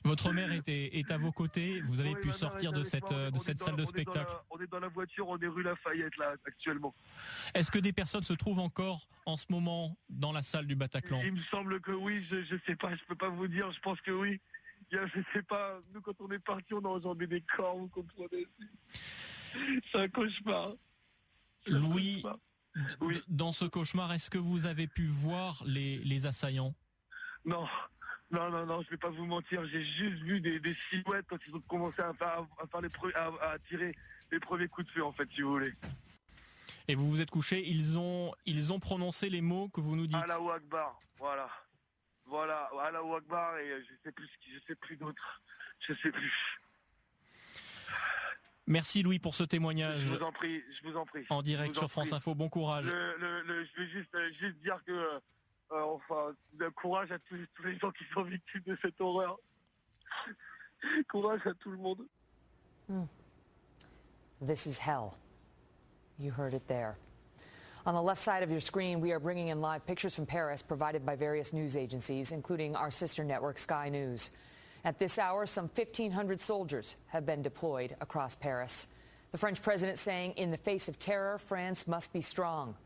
Votre mère est à vos côtés, vous avez pu sortir de cette salle de spectacle. On est dans la voiture, on est rue Lafayette là actuellement. Est-ce que des personnes se trouvent encore en ce moment dans la salle du Bataclan? Il me semble que oui, je sais pas, je peux pas vous dire, je pense que oui. Je sais pas, nous quand on est parti, on a enjambé des corps, vous comprenez? C'est un cauchemar. Louis, oui. Dans ce cauchemar, est-ce que vous avez pu voir les assaillants? Non, je vais pas vous mentir, j'ai juste vu des silhouettes quand ils ont commencé à tirer les premiers coups de feu en fait, si vous voulez. Et vous vous êtes couché, ils ont prononcé les mots que vous nous dites. Allahu Akbar, voilà, Allahu Akbar et je sais plus d'autres, je sais plus. Merci Louis pour ce témoignage. Je vous en prie. En direct sur France Info, bon courage. Je vais juste dire que courage à tous les gens qui sont victimes de cette horreur. Courage à tout le monde. This is hell. You heard it there. On the left side of your screen, we are bringing in live pictures from Paris provided by various news agencies, including our sister network, Sky News. At this hour, some 1,500 soldiers have been deployed across Paris. The French president saying, in the face of terror, France must be strong.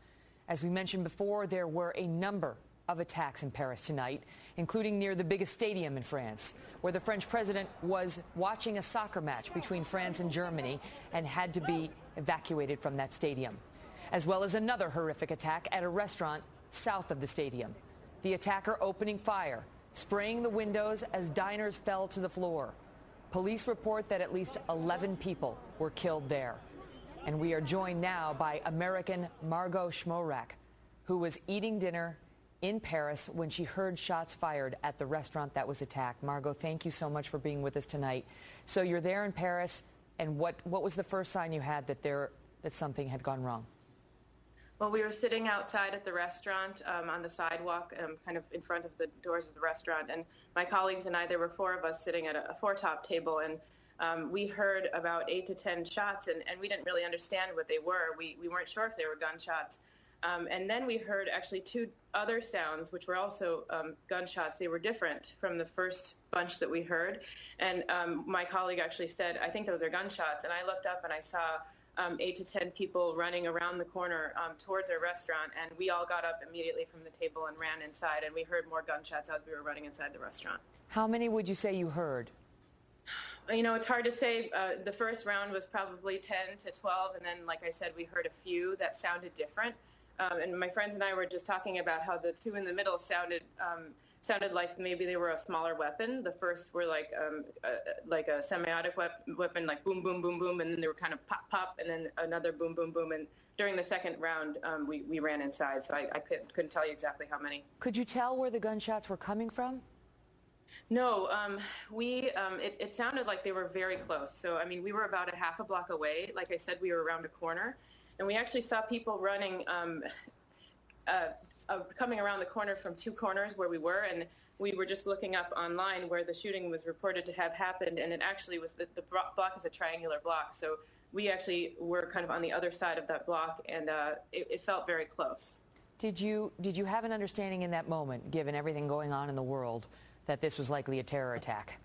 As we mentioned before, there were a number of attacks in Paris tonight, including near the biggest stadium in France, where the French president was watching a soccer match between France and Germany and had to be evacuated from that stadium, as well as another horrific attack at a restaurant south of the stadium. The attacker opening fire, spraying the windows as diners fell to the floor. Police report that at least 11 people were killed there. And we are joined now by American Margot Schmorak, who was eating dinner in Paris when she heard shots fired at the restaurant that was attacked. Margot, thank you so much for being with us tonight. So you're there in Paris, and what was the first sign you had that something had gone wrong? Well, we were sitting outside at the restaurant on the sidewalk, kind of in front of the doors of the restaurant, and my colleagues and I, there were four of us sitting at a four-top table, and we heard about 8 to 10 shots, and we didn't really understand what they were. We weren't sure if they were gunshots. And then we heard actually two other sounds, which were also gunshots. They were different from the first bunch that we heard. And my colleague actually said, I think those are gunshots. And I looked up and I saw 8 to 10 people running around the corner towards our restaurant. And we all got up immediately from the table and ran inside. And we heard more gunshots as we were running inside the restaurant. How many would you say you heard? You know, it's hard to say. The first round was probably 10 to 12. And then, like I said, we heard a few that sounded different. And my friends and I were just talking about how the two in the middle sounded like maybe they were a smaller weapon. The first were like a semiotic weapon, like boom, boom, boom, boom, and then they were kind of pop, pop, and then another boom, boom, boom. And during the second round, we ran inside, so I couldn't tell you exactly how many. Could you tell where the gunshots were coming from? No, it sounded like they were very close. So, I mean, we were about a half a block away. Like I said, we were around a corner. And we actually saw people running, coming around the corner from two corners where we were, and we were just looking up online where the shooting was reported to have happened, and it actually was the block is a triangular block, so we actually were kind of on the other side of that block, and it felt very close. Did you have an understanding in that moment, given everything going on in the world, that this was likely a terror attack?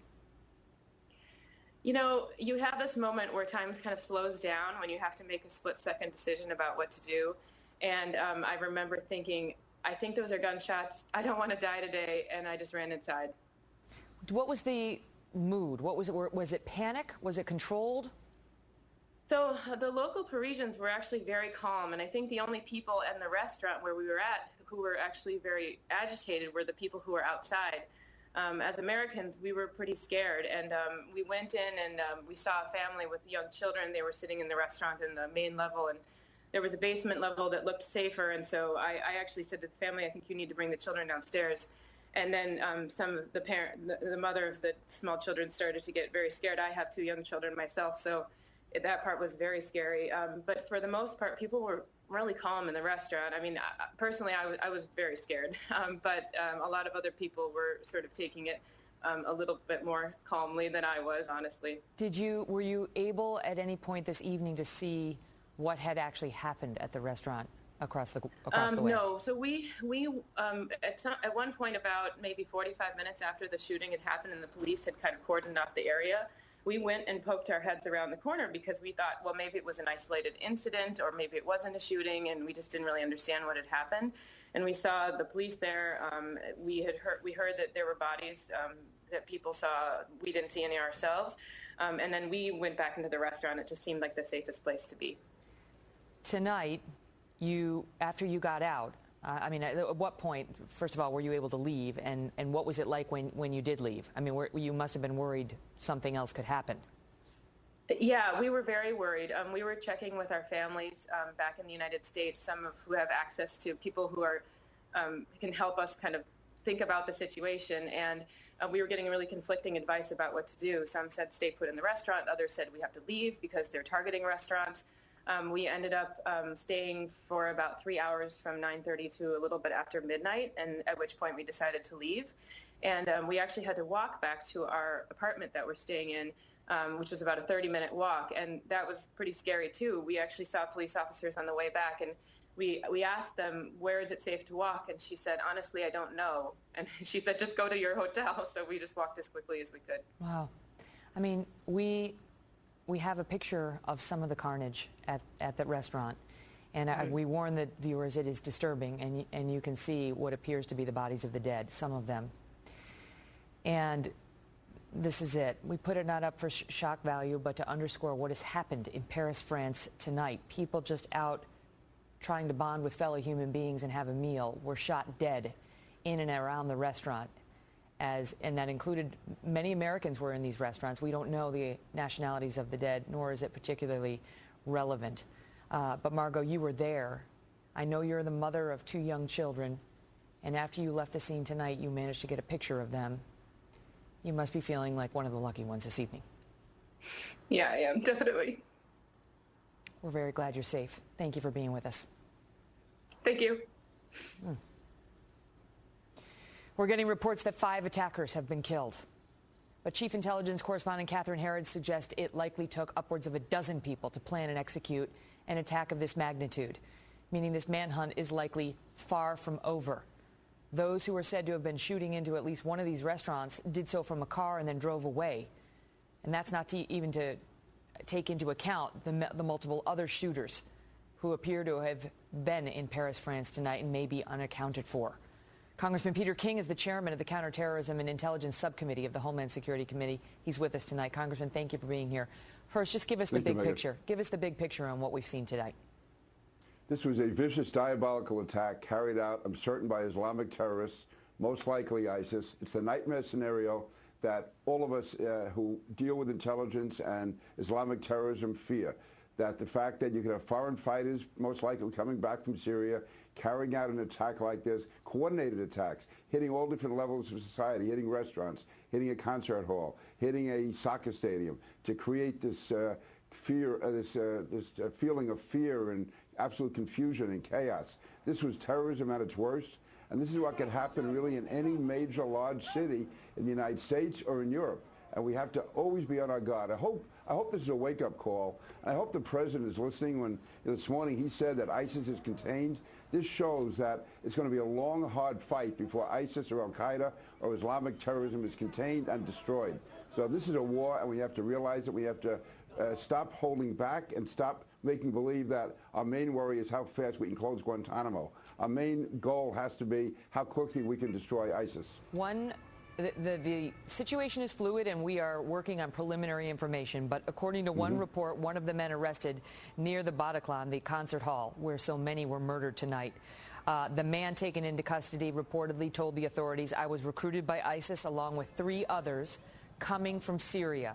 You know, you have this moment where time kind of slows down when you have to make a split-second decision about what to do. And I remember thinking, I think those are gunshots. I don't want to die today. And I just ran inside. What was the mood? What was it? Was it panic? Was it controlled? So the local Parisians were actually very calm. And I think the only people in the restaurant where we were at who were actually very agitated were the people who were outside. As Americans, we were pretty scared, and we went in and we saw a family with young children. They were sitting in the restaurant in the main level, and there was a basement level that looked safer. And so I actually said to the family, I think you need to bring the children downstairs. And then some of the mother of the small children started to get very scared. I have two young children myself, so that part was very scary. But for the most part, people were really calm in the restaurant. I mean, personally, I was very scared, but a lot of other people were sort of taking it a little bit more calmly than I was, honestly. Were you able at any point this evening to see what had actually happened at the restaurant across the way? No. So we at one point, about maybe 45 minutes after the shooting had happened and the police had kind of cordoned off the area, we went and poked our heads around the corner because we thought, well, maybe it was an isolated incident or maybe it wasn't a shooting, and we just didn't really understand what had happened. And we saw the police there. We heard that there were bodies that people saw. We didn't see any ourselves. And then we went back into the restaurant. It just seemed like the safest place to be. Tonight, after you got out, at what point, first of all, were you able to leave, and what was it like when you did leave? I mean, you must have been worried something else could happen. Yeah, we were very worried. We were checking with our families back in the United States, some of who have access to people who are can help us kind of think about the situation, and we were getting really conflicting advice about what to do. Some said stay put in the restaurant, others said we have to leave because they're targeting restaurants. We ended up staying for about 3 hours from 9:30 to a little bit after midnight, and at which point we decided to leave. And we actually had to walk back to our apartment that we're staying in, which was about a 30-minute walk, and that was pretty scary too. We actually saw police officers on the way back, and we asked them, where is it safe to walk? And she said, honestly, I don't know. And she said, just go to your hotel. So we just walked as quickly as we could. Wow. I mean, we have a picture of some of the carnage at the restaurant, and we warn the viewers it is disturbing, and you can see what appears to be the bodies of the dead, some of them. And this is it. We put it not up for shock value, but to underscore what has happened in Paris, France tonight. People just out trying to bond with fellow human beings and have a meal were shot dead in and around the restaurant. And that included many Americans were in these restaurants. We don't know the nationalities of the dead, nor is it particularly relevant. But Margot, you were there. I know you're the mother of two young children, and after you left the scene tonight, you managed to get a picture of them. You must be feeling like one of the lucky ones this evening. Yeah, I am, definitely. We're very glad you're safe. Thank you for being with us. Thank you. We're getting reports that 5 attackers have been killed. But Chief Intelligence Correspondent Catherine Herridge suggests it likely took upwards of a dozen people to plan and execute an attack of this magnitude. meaning this manhunt is likely far from over. Those who are said to have been shooting into at least one of these restaurants did so from a car and then drove away. And that's not even to take into account the multiple other shooters who appear to have been in Paris, France tonight and may be unaccounted for. Congressman Peter King is the chairman of the Counterterrorism and Intelligence Subcommittee of the Homeland Security Committee. He's with us tonight. Congressman, thank you for being here. First, just give us the big picture. Give us the big picture on what we've seen tonight. This was a vicious, diabolical attack carried out, I'm certain, by Islamic terrorists, most likely ISIS. It's the nightmare scenario that all of us who deal with intelligence and Islamic terrorism fear. That the fact that you could have foreign fighters, most likely coming back from Syria, carrying out an attack like this, coordinated attacks, hitting all different levels of society, hitting restaurants, hitting a concert hall, hitting a soccer stadium, to create this fear, this feeling of fear and absolute confusion and chaos. This was terrorism at its worst, and this is what could happen really in any major large city in the United States or in Europe. And we have to always be on our guard. I hope this is a wake-up call. I hope the president is listening when this morning he said that ISIS is contained. This shows that it's going to be a long, hard fight before ISIS or Al-Qaeda or Islamic terrorism is contained and destroyed. So this is a war, and we have to realize that we have to stop holding back and stop making believe that our main worry is how fast we can close Guantanamo. Our main goal has to be how quickly we can destroy ISIS. The situation is fluid, and we are working on preliminary information. But according to one report, one of the men arrested near the Bataclan, the concert hall, where so many were murdered tonight. The man taken into custody reportedly told the authorities, "I was recruited by ISIS along with 3 others coming from Syria."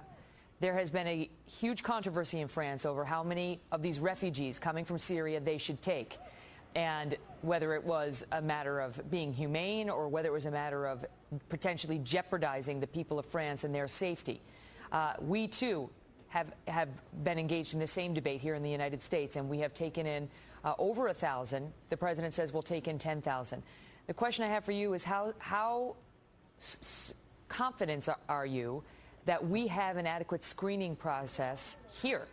There has been a huge controversy in France over how many of these refugees coming from Syria they should take, and whether it was a matter of being humane or whether it was a matter of potentially jeopardizing the people of France and their safety. We, too, have been engaged in the same debate here in the United States, and we have taken in over 1,000. The president says we'll take in 10,000. The question I have for you is how confident are you that we have an adequate screening process here?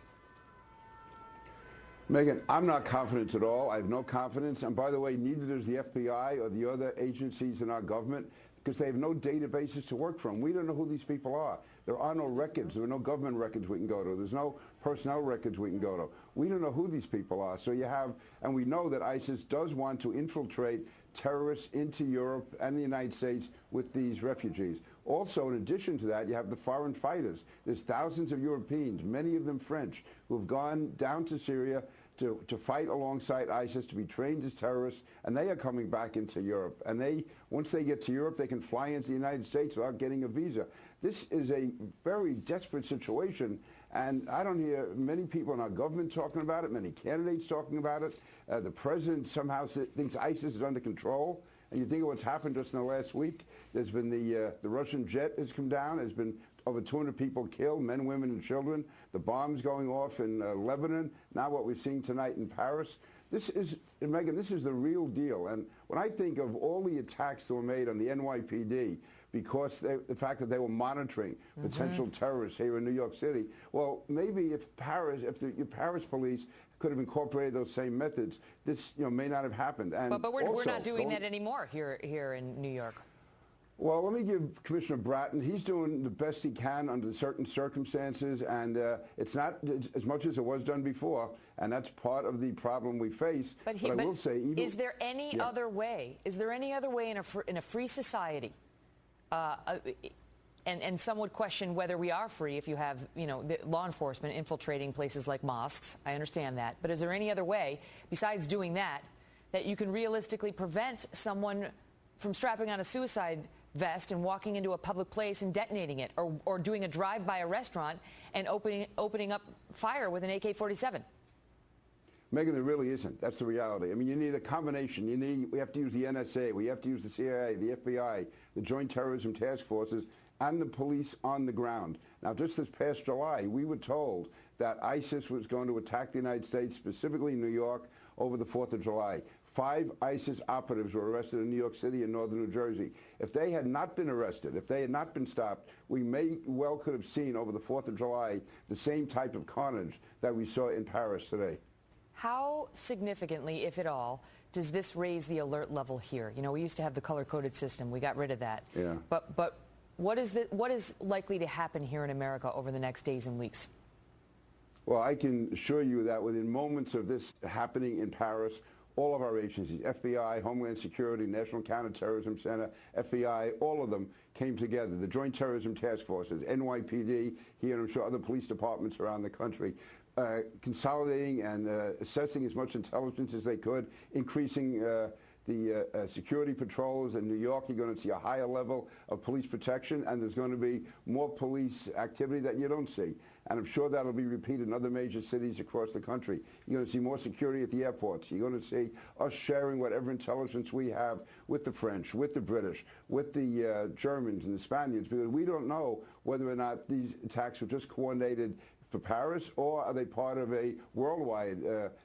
Megyn, I'm not confident at all. I have no confidence. And by the way, neither does the FBI or the other agencies in our government, because they have no databases to work from. We don't know who these people are. There are no records. There are no government records we can go to. There's no personnel records we can go to. We don't know who these people are. So you have, and we know that ISIS does want to infiltrate terrorists into Europe and the United States with these refugees. Also, in addition to that, you have the foreign fighters. There's thousands of Europeans, many of them French, who have gone down to Syria to fight alongside ISIS, to be trained as terrorists, and they are coming back into Europe. And once they get to Europe, they can fly into the United States without getting a visa. This is a very desperate situation, and I don't hear many people in our government talking about it, many candidates talking about it. The president somehow thinks ISIS is under control. And you think of what's happened just in the last week. There's been the Russian jet has come down. There's been over 200 people killed, men, women, and children. The bombs going off in Lebanon. Now what we're seeing tonight in Paris. This is, Megyn, this is the real deal. And when I think of all the attacks that were made on the NYPD, because the fact that they were monitoring potential terrorists here in New York City, well, maybe if the Paris police could have incorporated those same methods, this may not have happened. And but we're not doing that anymore here in New York. Well, let me give Commissioner Bratton, he's doing the best he can under certain circumstances, and it's not as much as it was done before, and that's part of the problem we face. But I will say, even, is there any other way? Is there any other way in a free society? And some would question whether we are free if you have, the law enforcement infiltrating places like mosques. I understand that. But is there any other way, besides doing that you can realistically prevent someone from strapping on a suicide vest and walking into a public place and detonating it, or doing a drive by a restaurant and opening up fire with an AK-47? Megyn, there really isn't. That's the reality. I mean, you need a combination. We have to use the NSA, we have to use the CIA, the FBI, the Joint Terrorism Task Forces, and the police on the ground. Now, just this past July, we were told that ISIS was going to attack the United States, specifically New York, over the 4th of July. 5 ISIS operatives were arrested in New York City and northern New Jersey. If they had not been arrested, if they had not been stopped, we could have seen over the 4th of July the same type of carnage that we saw in Paris today. How significantly, if at all, does this raise the alert level here? You know, we used to have the color-coded system. We got rid of that. Yeah. But what is likely to happen here in America over the next days and weeks? Well, I can assure you that within moments of this happening in Paris, all of our agencies, FBI, Homeland Security, National Counterterrorism Center, FBI, all of them came together. The Joint Terrorism Task Forces, NYPD, here and I'm sure other police departments around the country, consolidating and assessing as much intelligence as they could, increasing the security patrols in New York. You're going to see a higher level of police protection, and there's going to be more police activity that you don't see. And I'm sure that'll be repeated in other major cities across the country. You're going to see more security at the airports. You're going to see us sharing whatever intelligence we have with the French, with the British, with the Germans and the Spaniards, because we don't know whether or not these attacks were just coordinated for Paris, or are they part of a worldwide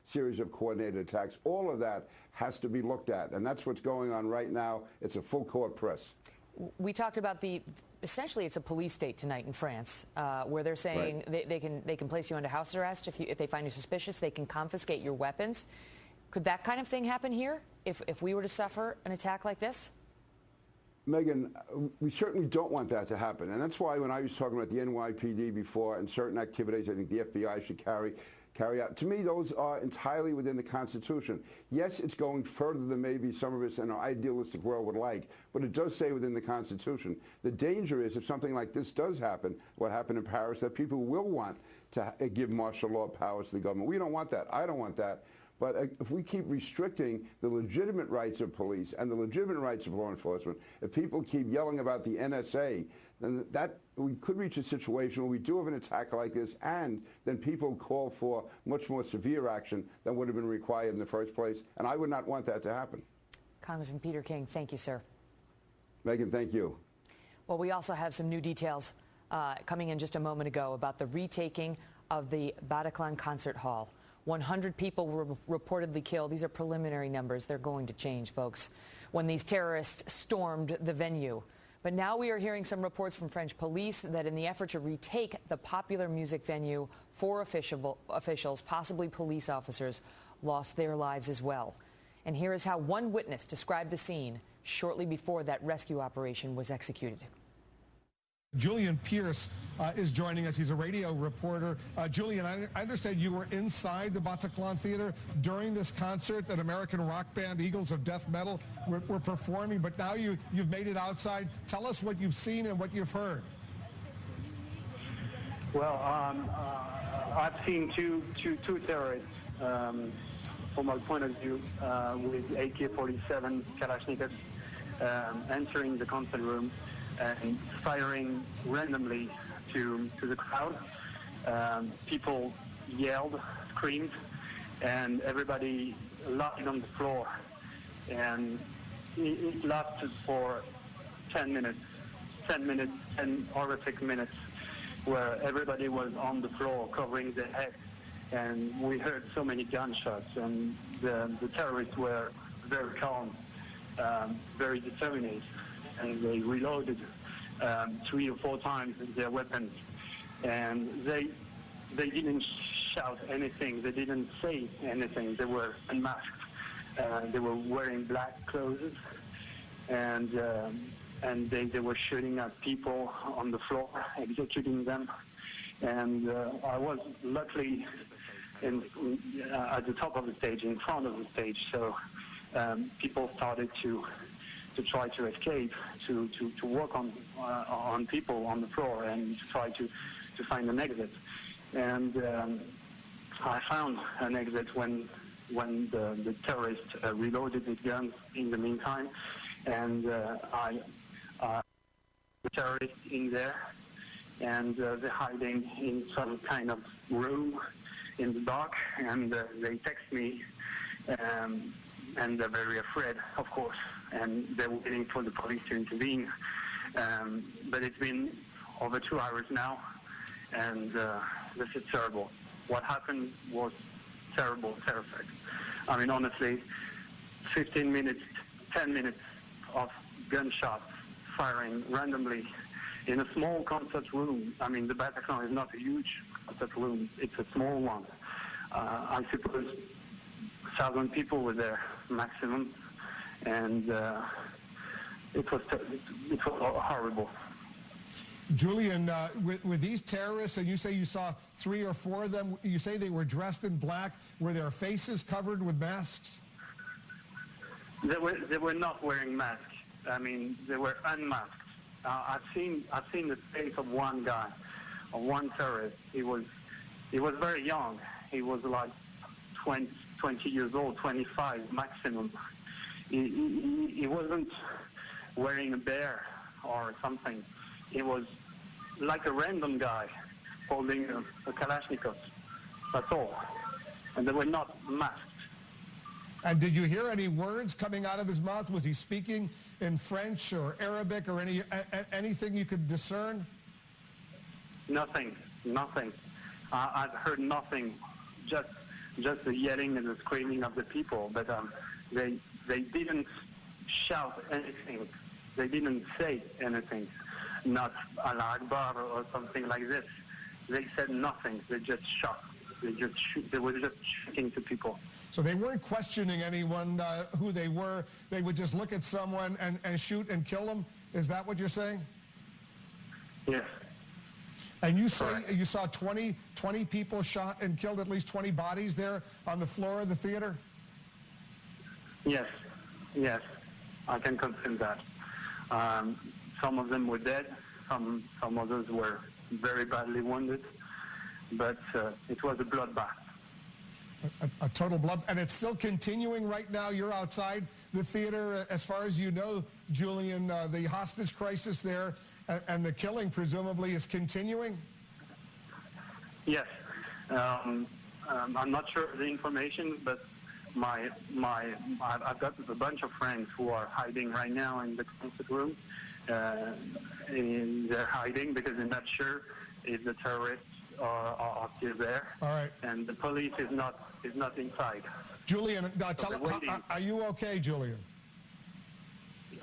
series of coordinated attacks? All of that has to be looked at, and that's what's going on right now. It's a full court press. We talked about essentially it's a police state tonight in France, where they're saying they can place you under house arrest if they find you suspicious. They can confiscate your weapons. Could that kind of thing happen here if we were to suffer an attack like this? Megan, we certainly don't want that to happen. And that's why when I was talking about the NYPD before and certain activities I think the FBI should carry out, to me, those are entirely within the Constitution. Yes, it's going further than maybe some of us in our idealistic world would like, but it does say within the Constitution. The danger is if something like this does happen, what happened in Paris, that people will want to give martial law powers to the government. We don't want that. I don't want that. But if we keep restricting the legitimate rights of police and the legitimate rights of law enforcement, if people keep yelling about the NSA, then we could reach a situation where we do have an attack like this, and then people call for much more severe action than would have been required in the first place. And I would not want that to happen. Congressman Peter King, thank you, sir. Megan, thank you. Well, we also have some new details coming in just a moment ago about the retaking of the Bataclan Concert Hall. 100 people were reportedly killed. These are preliminary numbers. They're going to change, folks, when these terrorists stormed the venue. But now we are hearing some reports from French police that in the effort to retake the popular music venue, 4 officials, possibly police officers, lost their lives as well. And here is how one witness described the scene shortly before that rescue operation was executed. Julian Pierce is joining us. He's a radio reporter. Julian, I understand you were inside the Bataclan Theater during this concert that American rock band Eagles of Death Metal were performing, but now you've made it outside. Tell us what you've seen and what you've heard. Well, I've seen two terrorists, from my point of view, with AK-47 Kalashnikovs entering the concert room and firing randomly to the crowd. People yelled, screamed, and everybody lied on the floor. And it lasted for 10 minutes, 10 horrific minutes, where everybody was on the floor covering their head. And we heard so many gunshots, and the terrorists were very calm, very determined. And they reloaded 3 or 4 times their weapons, and they didn't shout anything. They didn't say anything. They were unmasked. They were wearing black clothes, and they were shooting at people on the floor, executing them. And I was luckily at the top of the stage, in front of the stage, so people started to try to escape, to work on people on the floor and to try to find an exit. And I found an exit when the terrorists reloaded the guns in the meantime, and I the terrorists in there, and they're hiding in some kind of room in the dark, and they text me, and they're very afraid, of course, and they're waiting for the police to intervene. But it's been over 2 hours now, and this is terrible. What happened was terrible, terrific. I mean, honestly, 15 minutes, 10 minutes of gunshots firing randomly in a small concert room. I mean, the Bataclan is not a huge concert room. It's a small one. I suppose 1,000 people were there maximum, and it was horrible. Julian, with these terrorists, and you say you saw 3 or 4 of them, you say they were dressed in black. Were their faces covered with masks? They were not wearing masks. I mean, they were unmasked. I've seen the face of one guy, of one terrorist. He was very young. He was like 20 years old, 25 maximum. He wasn't wearing a bear or something. He was like a random guy holding a Kalashnikov. That's all. And they were not masked. And did you hear any words coming out of his mouth? Was he speaking in French or Arabic or anything you could discern? Nothing. I've heard nothing. Just the yelling and the screaming of the people. But they didn't shout anything. They didn't say anything. Not Allah Akbar or something like this. They said nothing. They just shot. They were just shooting to people. So they weren't questioning anyone who they were. They would just look at someone and shoot and kill them. Is that what you're saying? Yes. And you say you saw 20 people shot and killed, at least 20 bodies there on the floor of the theater? Yes. I can confirm that. Some of them were dead. Some others were very badly wounded. But it was a bloodbath. A total blood. And it's still continuing right now. You're outside the theater. As far as you know, Julian, the hostage crisis there and the killing presumably is continuing? Yes. I'm not sure of the information, but I've got a bunch of friends who are hiding right now in the concert room. They're hiding because they're not sure if the terrorists are still there. All right. And the police is not inside. Julian, are you okay, Julian?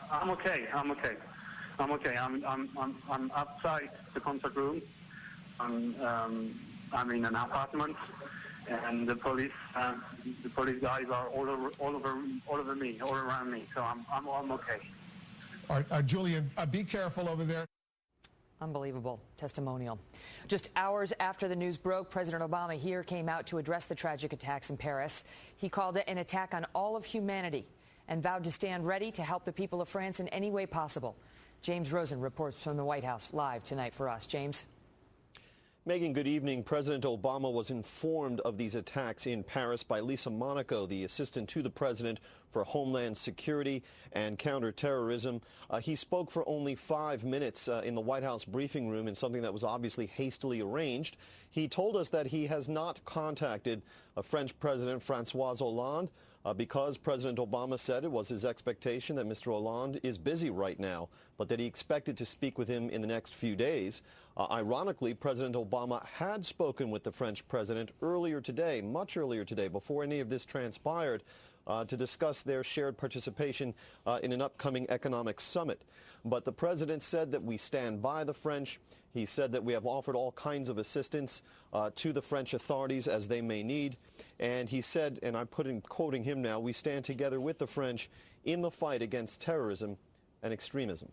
I'm okay. I'm outside the concert room. I'm in an apartment, and the police guys are all over me, all around me. So I'm okay. All right, Julian, be careful over there. Unbelievable testimonial. Just hours after the news broke, President Obama here came out to address the tragic attacks in Paris. He called it an attack on all of humanity and vowed to stand ready to help the people of France in any way possible. James Rosen reports from the White House live tonight for us. James. Megan, good evening. President Obama was informed of these attacks in Paris by Lisa Monaco, the assistant to the president for Homeland Security and Counterterrorism. He spoke for only 5 minutes in the White House briefing room in something that was obviously hastily arranged. He told us that he has not contacted French President François Hollande because President Obama said it was his expectation that Mr. Hollande is busy right now, but that he expected to speak with him in the next few days. Ironically, President Obama had spoken with the French president earlier today, much earlier today, before any of this transpired, to discuss their shared participation in an upcoming economic summit. But the president said that we stand by the French. He said that we have offered all kinds of assistance to the French authorities as they may need. And he said, and I'm quoting him now, we stand together with the French in the fight against terrorism and extremism.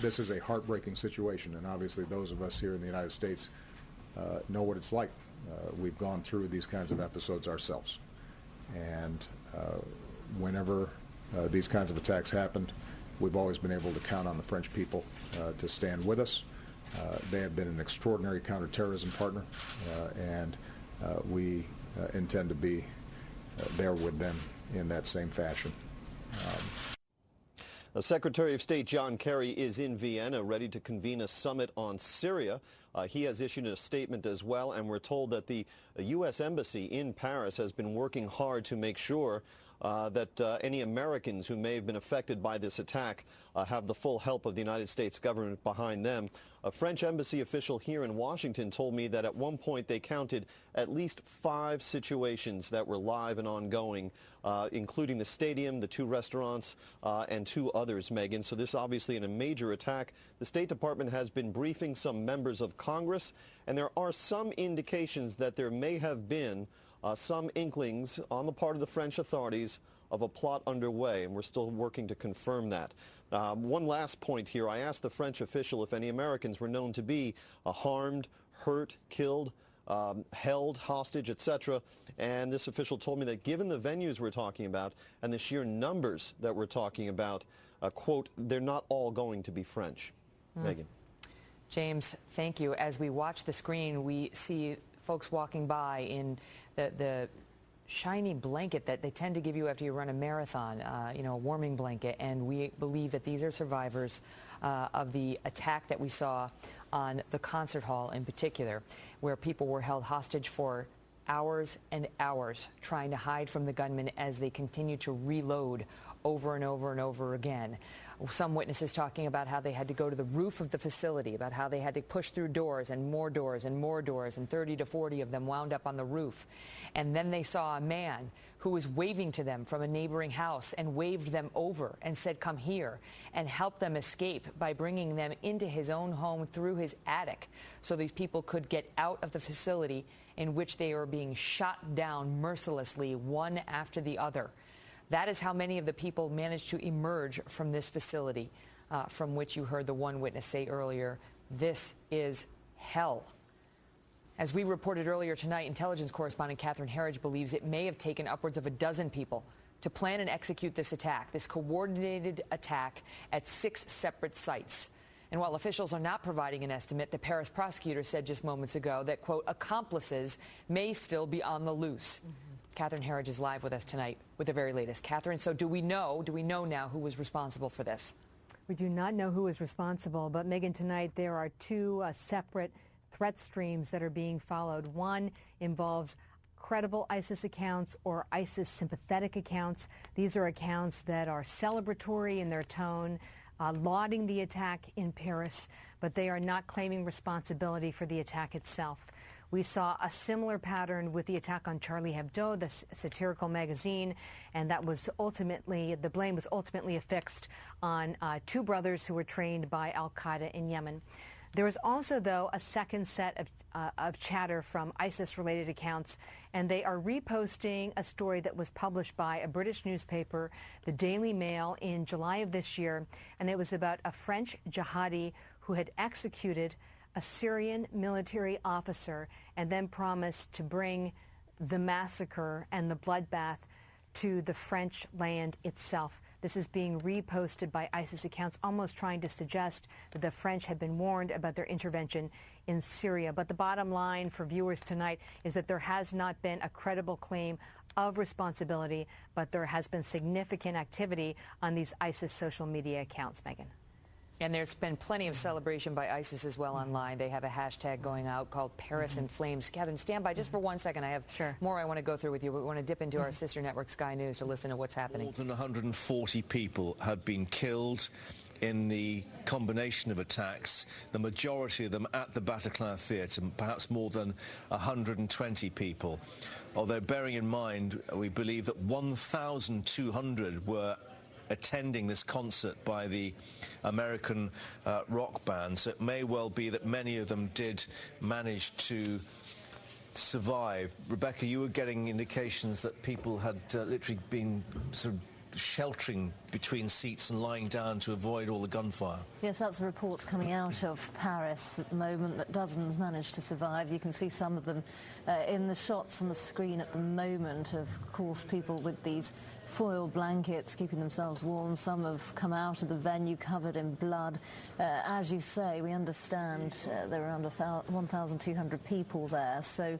This is a heartbreaking situation, and obviously those of us here in the United States know what it's like. We've gone through these kinds of episodes ourselves. And whenever these kinds of attacks happened, we've always been able to count on the French people to stand with us. They have been an extraordinary counterterrorism partner, and we intend to be there with them in that same fashion. Secretary of State John Kerry is in Vienna, ready to convene a summit on Syria. He has issued a statement as well, and we're told that the U.S. Embassy in Paris has been working hard to make sure that any Americans who may have been affected by this attack have the full help of the United States government behind them. A French embassy official here in Washington told me that at one point they counted at least 5 situations that were live and ongoing, including the stadium, the 2 restaurants, and 2 others, Megan. So this obviously in a major attack. The State Department has been briefing some members of Congress, and there are some indications that there may have been some inklings on the part of the French authorities of a plot underway, and we're still working to confirm that. One last point here. I asked the French official if any Americans were known to be harmed, hurt, killed, held hostage, etc. And this official told me that given the venues we're talking about and the sheer numbers that we're talking about, quote, they're not all going to be French. Megan. James, thank you. As we watch the screen, we see folks walking by in the shiny blanket that they tend to give you after you run a marathon, a warming blanket. And we believe that these are survivors of the attack that we saw on the concert hall in particular, where people were held hostage for hours and hours trying to hide from the gunmen as they continue to reload over and over and over again. Some witnesses talking about how they had to go to the roof of the facility, about how they had to push through doors and more doors and more doors, and 30 to 40 of them wound up on the roof. And then they saw a man who was waving to them from a neighboring house and waved them over and said, "Come here," and helped them escape by bringing them into his own home through his attic so these people could get out of the facility in which they were being shot down mercilessly, one after the other. That is how many of the people managed to emerge from this facility, from which you heard the one witness say earlier, this is hell. As we reported earlier tonight, intelligence correspondent Catherine Herridge believes it may have taken upwards of a dozen people to plan and execute this attack, this coordinated attack at 6 separate sites. And while officials are not providing an estimate, the Paris prosecutor said just moments ago that, quote, accomplices may still be on the loose. Catherine Herridge is live with us tonight with the very latest. Catherine, so do we know now who was responsible for this? We do not know who is responsible, but Megan, tonight there are 2 separate threat streams that are being followed. One involves credible ISIS accounts or ISIS sympathetic accounts. These are accounts that are celebratory in their tone, lauding the attack in Paris, but they are not claiming responsibility for the attack itself. We saw a similar pattern with the attack on Charlie Hebdo, the satirical magazine, and that was ultimately, the blame was ultimately affixed on 2 brothers who were trained by al-Qaeda in Yemen. There was also, though, a second set of chatter from ISIS-related accounts, and they are reposting a story that was published by a British newspaper, the Daily Mail, in July of this year, and it was about a French jihadi who had executed a Syrian military officer and then promised to bring the massacre and the bloodbath to the French land itself. This is being reposted by ISIS accounts, almost trying to suggest that the French had been warned about their intervention in Syria. But the bottom line for viewers tonight is that there has not been a credible claim of responsibility, but there has been significant activity on these ISIS social media accounts, Megan. And there's been plenty of celebration by ISIS as well online. They have a hashtag going out called Paris in Flames. Kevin, stand by just for 1 second. I have more I want to go through with you, but we want to dip into our sister network, Sky News, to listen to what's happening. More than 140 people have been killed in the combination of attacks, the majority of them at the Bataclan Theatre, perhaps more than 120 people. Although, bearing in mind, we believe that 1,200 were attending this concert by the American rock band, so it may well be that many of them did manage to survive. Rebecca, you were getting indications that people had literally been sort of sheltering between seats and lying down to avoid all the gunfire. Yes, that's the reports coming out of Paris at the moment, that dozens managed to survive. You can see some of them in the shots on the screen at the moment. Of course, people with these foil blankets keeping themselves warm. Some have come out of the venue covered in blood. As you say, we understand there are around 1,200 people there, so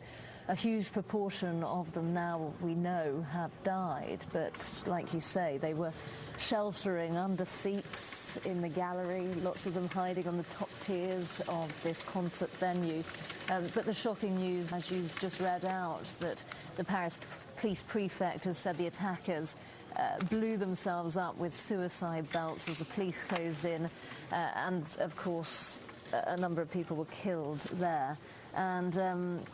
a huge proportion of them now, we know, have died. But like you say, they were sheltering under seats in the gallery, lots of them hiding on the top tiers of this concert venue. But the shocking news, as you just read out, that the Paris police prefect has said the attackers blew themselves up with suicide belts as the police closed in, and of course a number of people were killed there. And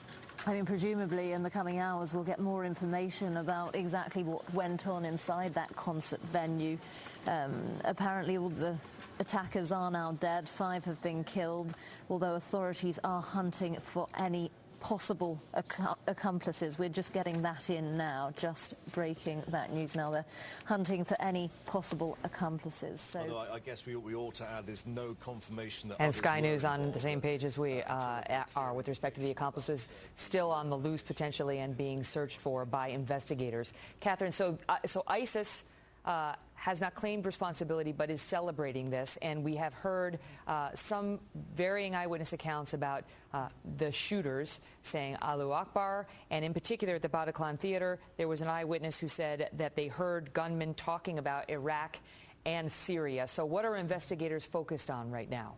I mean, presumably in the coming hours we'll get more information about exactly what went on inside that concert venue. Apparently all the attackers are now dead. 5 have been killed, although authorities are hunting for any possible accomplices. We're just getting that in now, just breaking that news now. They're hunting for any possible accomplices. So, although I guess we ought to add there's no confirmation that... And Sky News on the same page as we are with respect to the accomplices, still on the loose potentially and being searched for by investigators. Catherine, so ISIS has not claimed responsibility but is celebrating this, and we have heard some varying eyewitness accounts about the shooters saying Allahu Akbar, and in particular at the Bataclan Theater there was an eyewitness who said that they heard gunmen talking about Iraq and Syria. So what are investigators focused on right now?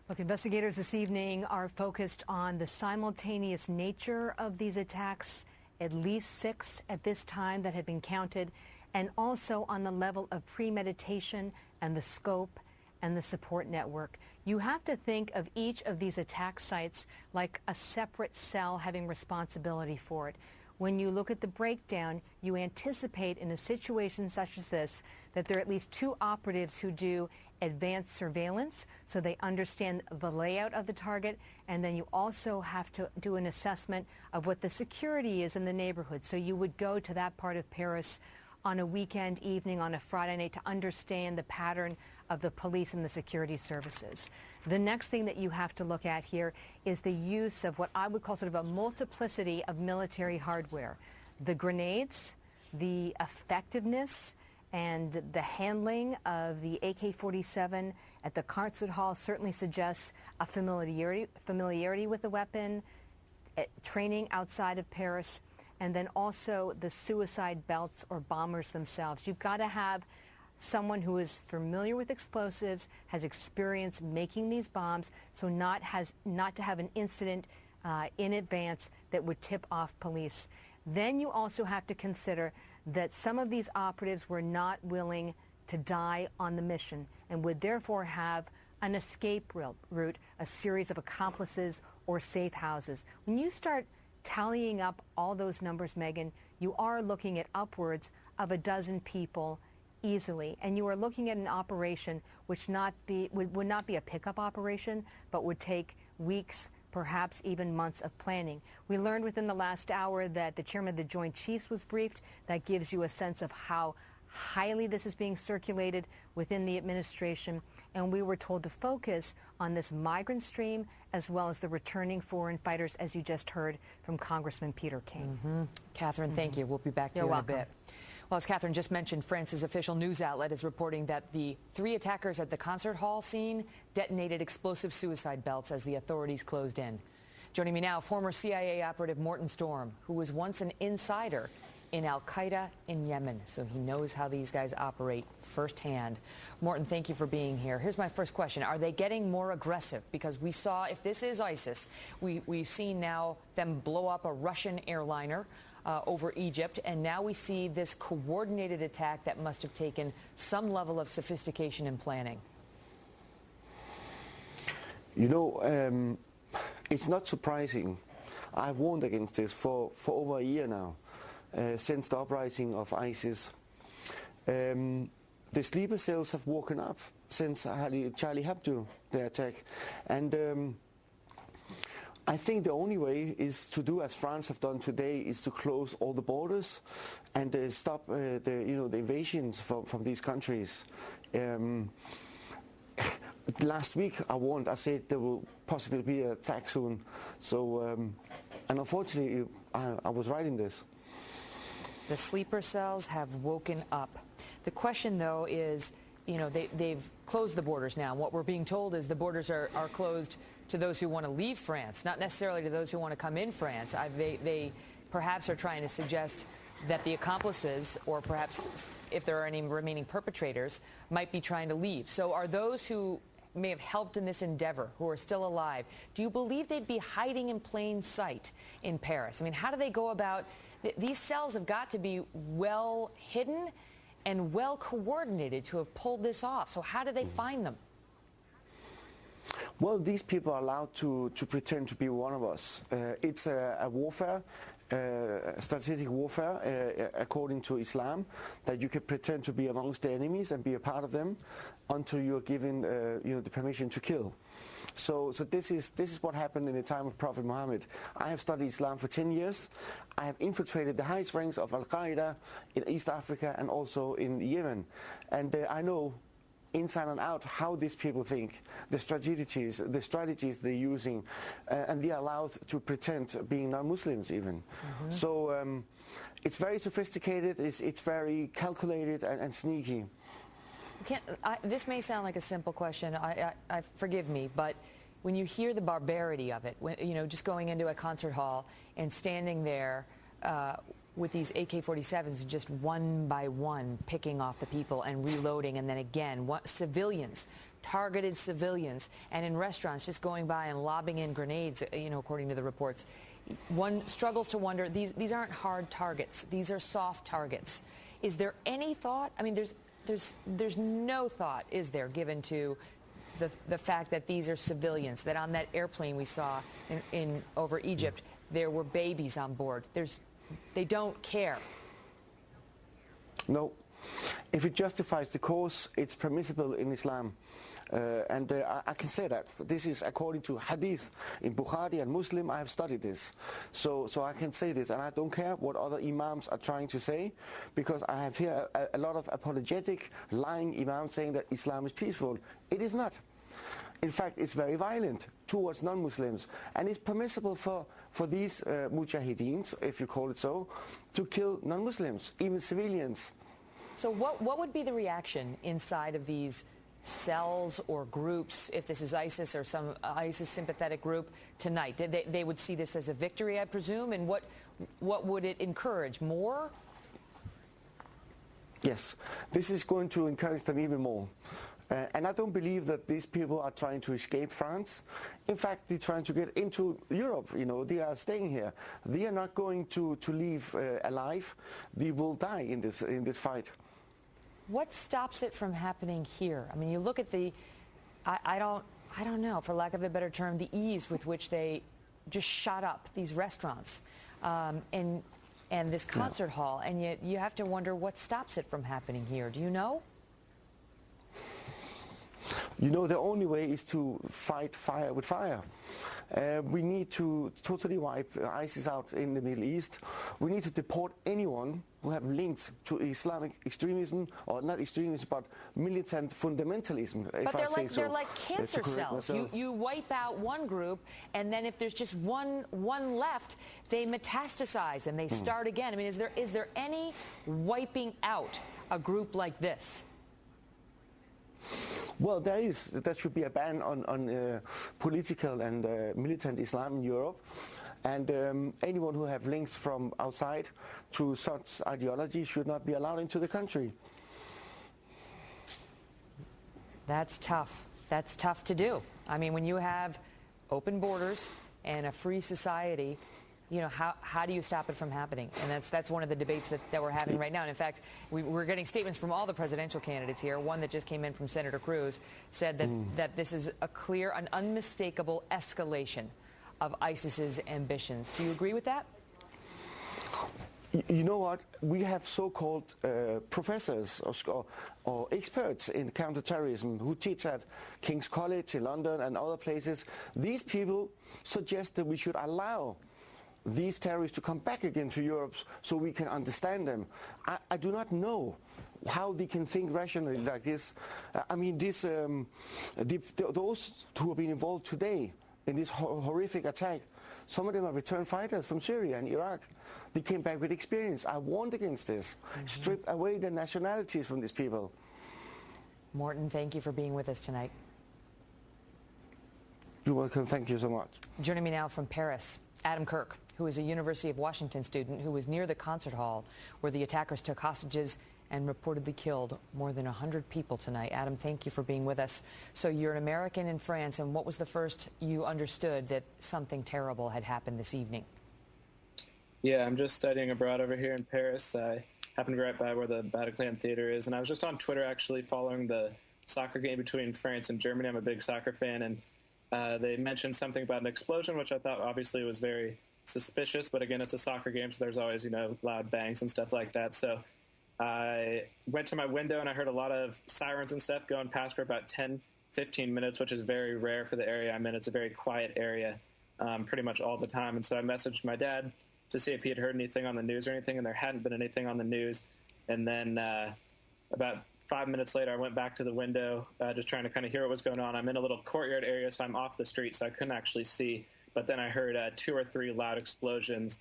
Look, investigators this evening are focused on the simultaneous nature of these attacks, at least 6 at this time that have been counted, and also on the level of premeditation and the scope and the support network. You have to think of each of these attack sites like a separate cell having responsibility for it. When you look at the breakdown, you anticipate in a situation such as this that there are at least 2 operatives who do advanced surveillance, so they understand the layout of the target, and then you also have to do an assessment of what the security is in the neighborhood. So you would go to that part of Paris on a weekend evening, on a Friday night, to understand the pattern of the police and the security services. The next thing that you have to look at here is the use of what I would call sort of a multiplicity of military hardware. The grenades, the effectiveness, and the handling of the AK-47 at the concert hall certainly suggests a familiarity with the weapon, training outside of Paris, and then also the suicide belts or bombers themselves. You've got to have someone who is familiar with explosives, has experience making these bombs, so not to have an incident in advance that would tip off police. Then you also have to consider that some of these operatives were not willing to die on the mission and would therefore have an escape route, a series of accomplices or safe houses. When you start tallying up all those numbers, Megan, you are looking at upwards of a dozen people easily, and you are looking at an operation which would not be a pickup operation, but would take weeks, perhaps even months of planning. We learned within the last hour that the chairman of the Joint Chiefs was briefed. That gives you a sense of how highly this is being circulated within the administration, and we were told to focus on this migrant stream as well as the returning foreign fighters, as you just heard from Congressman Peter King. Catherine, thank you. We'll be back to you in a bit. Well, as Catherine just mentioned, France's official news outlet is reporting that the 3 attackers at the concert hall scene detonated explosive suicide belts as the authorities closed in. Joining me now, former CIA operative Morton Storm, who was once an insider in al-Qaeda in Yemen, so he knows how these guys operate firsthand. Morton, thank you for being here. Here's my first question. Are they getting more aggressive? Because we saw, if this is ISIS, we've seen now them blow up a Russian airliner over Egypt, and now we see this coordinated attack that must have taken some level of sophistication and planning. You know, it's not surprising. I've warned against this for over a year now. Since the uprising of ISIS. The sleeper cells have woken up since Charlie Hebdo, the attack. And I think the only way is to do as France have done today, is to close all the borders and stop the invasions from these countries. Last week I said there will possibly be an attack soon. So, and unfortunately I was right in this. The sleeper cells have woken up. The question, though, is, you know, they've closed the borders now. What we're being told is the borders are closed to those who want to leave France, not necessarily to those who want to come in France. They perhaps are trying to suggest that the accomplices, or perhaps if there are any remaining perpetrators, might be trying to leave. So are those who may have helped in this endeavor, who are still alive, do you believe they'd be hiding in plain sight in Paris? I mean, how do they go about... These cells have got to be well hidden and well coordinated to have pulled this off. So how do they find them? Well, these people are allowed to pretend to be one of us. It's a warfare, strategic warfare, according to Islam, that you can pretend to be amongst the enemies and be a part of them until you're given the permission to kill. So this is what happened in the time of Prophet Muhammad. I have studied Islam for 10 years. I have infiltrated the highest ranks of Al-Qaeda in East Africa and also in Yemen. And I know inside and out how these people think, the strategies they're using, and they are allowed to pretend being non-Muslims even. Mm-hmm. So it's very sophisticated, it's very calculated and sneaky. This may sound like a simple question. Forgive me, but when you hear the barbarity of it, just going into a concert hall and standing there with these AK-47s, just one by one picking off the people and reloading, and then again, civilians, targeted civilians, and in restaurants just going by and lobbing in grenades, according to the reports. One struggles to wonder, these aren't hard targets. These are soft targets. Is there any thought? I mean, there's no thought, is there, given to the fact that these are civilians, that on that airplane we saw over Egypt, there were babies on board. They don't care. No. If it justifies the cause, it's permissible in Islam. And I can say that. This is according to Hadith in Bukhari and Muslim. I have studied this. So I can say this, and I don't care what other imams are trying to say, because I have here a lot of apologetic, lying imams saying that Islam is peaceful. It is not. In fact, it's very violent towards non-Muslims, and it's permissible for these mujahideens, if you call it so, to kill non-Muslims, even civilians. So what would be the reaction inside of these cells or groups, if this is ISIS or some ISIS sympathetic group tonight? They would see this as a victory, I presume, and what would it encourage? More? Yes, this is going to encourage them even more. And I don't believe that these people are trying to escape France. In fact, they're trying to get into Europe. They are staying here. They are not going to leave alive. They will die in this fight. What stops it from happening here? I mean, you look at I don't know, for lack of a better term, the ease with which they just shot up these restaurants and this concert hall, and yet you have to wonder what stops it from happening here. Do you know? The only way is to fight fire with fire. We need to totally wipe ISIS out in the Middle East. We need to deport anyone who have links to Islamic extremism, or not extremism, but militant fundamentalism, if I say so. They're like cancer cells. You wipe out one group, and then if there's just one left, they metastasize and they start again. I mean, is there any wiping out a group like this? Well, there should be a ban on political and militant Islam in Europe. And anyone who have links from outside to such ideology should not be allowed into the country. That's tough. That's tough to do. I mean, when you have open borders and a free society, how do you stop it from happening? And that's one of the debates that we're having right now. And in fact, we're getting statements from all the presidential candidates here. One that just came in from Senator Cruz said that this is a clear, an unmistakable escalation of ISIS's ambitions. Do you agree with that? You know what? We have so-called professors or experts in counterterrorism who teach at King's College in London and other places. These people suggest that we should allow these terrorists to come back again to Europe so we can understand them. I do not know how they can think rationally like this. I mean, those who have been involved today in this horrific attack, some of them are returned fighters from Syria and Iraq. They came back with experience. I warned against this. Strip away the nationalities from these people. Morten, thank you for being with us tonight. You're welcome. Thank you so much. Joining me now from Paris, Adam Kirk, who is a University of Washington student who was near the concert hall where the attackers took hostages and reportedly killed more than 100 people tonight. Adam, thank you for being with us. So you're an American in France, and what was the first you understood that something terrible had happened this evening? Yeah, I'm just studying abroad over here in Paris. I happen to be right by where the Bataclan Theater is, and I was just on Twitter actually following the soccer game between France and Germany. I'm a big soccer fan, and they mentioned something about an explosion, which I thought obviously was very suspicious, but again, it's a soccer game, so there's always, loud bangs and stuff like that. So I went to my window and I heard a lot of sirens and stuff going past for about 10 15 minutes, which is very rare for the area I'm in. It's a very quiet area pretty much all the time. And so I messaged my dad to see if he had heard anything on the news or anything, and there hadn't been anything on the news. And then about 5 minutes later, I went back to the window, just trying to kind of hear what was going on. I'm in a little courtyard area, so I'm off the street, so I couldn't actually see. But then I heard 2 or 3 loud explosions,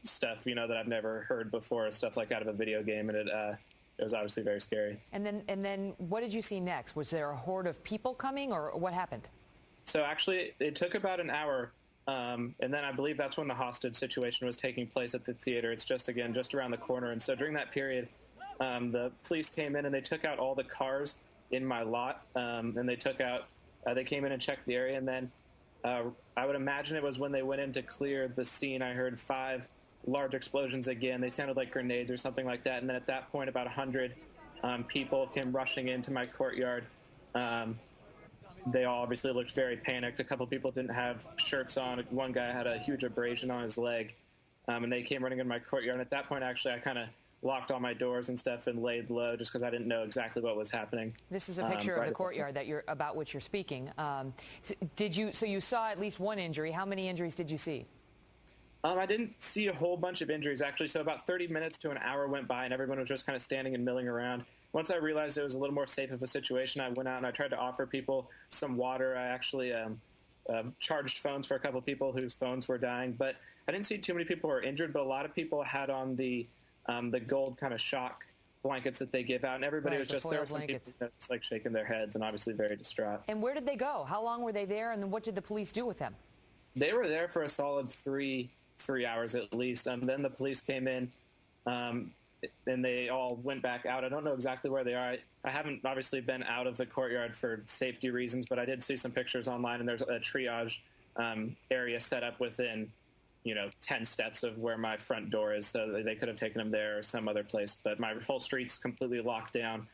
stuff, that I've never heard before, stuff like out of a video game, and it was obviously very scary. And then what did you see next? Was there a horde of people coming, or what happened? So actually, it took about an hour, and then I believe that's when the hostage situation was taking place at the theater. It's just around the corner. And so during that period, the police came in and they took out all the cars in my lot, and they came in and checked the area. And then I would imagine it was when they went in to clear the scene, I heard 5 large explosions again. They sounded like grenades or something like that. And then at that point, about 100 people came rushing into my courtyard. They all obviously looked very panicked. A couple people didn't have shirts on. One guy had a huge abrasion on his leg. And they came running in my courtyard. And at that point, actually, I kind of locked all my doors and stuff and laid low just because I didn't know exactly what was happening. This is a picture of the courtyard about which you're speaking. So you saw at least one injury. How many injuries did you see? I didn't see a whole bunch of injuries, actually. So about 30 minutes to an hour went by, and everyone was just kind of standing and milling around. Once I realized it was a little more safe of a situation, I went out and I tried to offer people some water. I actually charged phones for a couple of people whose phones were dying. But I didn't see too many people who were injured, but a lot of people had on the gold kind of shock blankets that they give out, and everybody was just, there were some people just like shaking their heads and obviously very distraught. And where did they go? How long were they there, and then what did the police do with them? They were there for a solid three hours at least. Then the police came in, and they all went back out. I don't know exactly where they are. I haven't obviously been out of the courtyard for safety reasons, but I did see some pictures online, and there's a triage area set up within 10 steps of where my front door is, so they could have taken them there or some other place. But my whole street's completely locked down.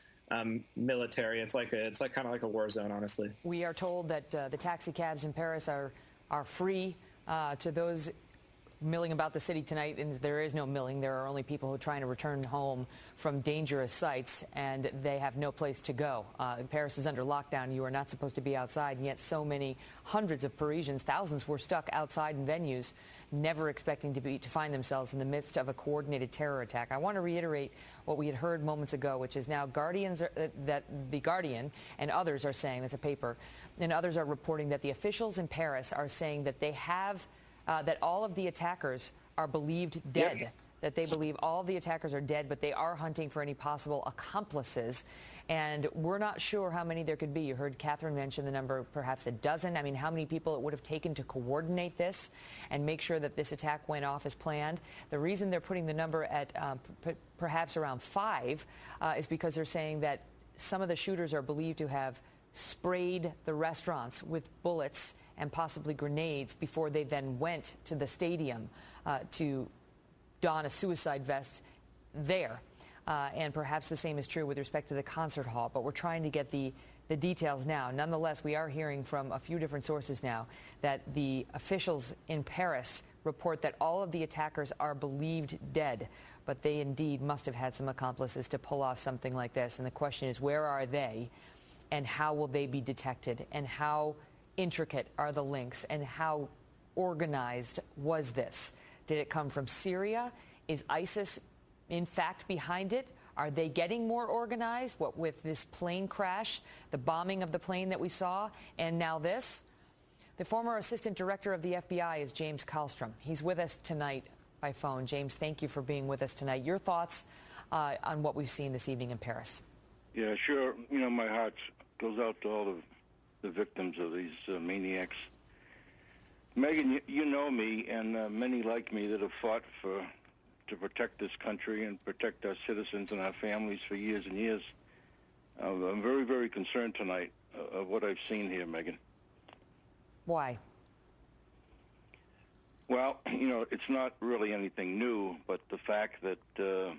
Military. It's kind of like a war zone, honestly. We are told that the taxi cabs in Paris are free to those milling about the city tonight, and there is no milling. There are only people who are trying to return home from dangerous sites, and they have no place to go. Paris is under lockdown. You are not supposed to be outside, and yet so many hundreds of Parisians, thousands, were stuck outside in venues, never expecting to find themselves in the midst of a coordinated terror attack. I want to reiterate what we had heard moments ago, which is now that The Guardian and others are saying, that's a paper, and others are reporting that the officials in Paris are saying that they have that all of the attackers are believed dead, Yep. that they believe all of the attackers are dead, but they are hunting for any possible accomplices. And we're not sure how many there could be. You heard Catherine mention the number, perhaps a dozen. I mean, how many people it would have taken to coordinate this and make sure that this attack went off as planned. The reason they're putting the number at perhaps around 5 is because they're saying that some of the shooters are believed to have sprayed the restaurants with bullets and possibly grenades before they then went to the stadium to don a suicide vest there. And perhaps the same is true with respect to the concert hall, but we're trying to get the details now. Nonetheless, we are hearing from a few different sources now that the officials in Paris report that all of the attackers are believed dead, but they indeed must have had some accomplices to pull off something like this. And the question is, where are they, and how will they be detected, and how intricate are the links, and how organized was this? Did it come from Syria? Is ISIS in fact behind it? Are they getting more organized? What with this plane crash, the bombing of the plane that we saw, and now this? The former assistant director of the FBI is James Kallstrom. He's with us tonight by phone. James, thank you for being with us tonight. Your thoughts on what we've seen this evening in Paris? Yeah, sure. My heart goes out to all of the victims of these maniacs. Megan, you know me, and many like me that have fought to protect this country and protect our citizens and our families for years and years. I'm very, very concerned tonight of what I've seen here, Megan. Why? Well, it's not really anything new, but the fact that,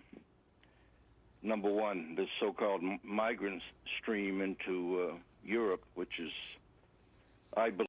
number one, this so-called migrant stream into Europe, which is, I believe,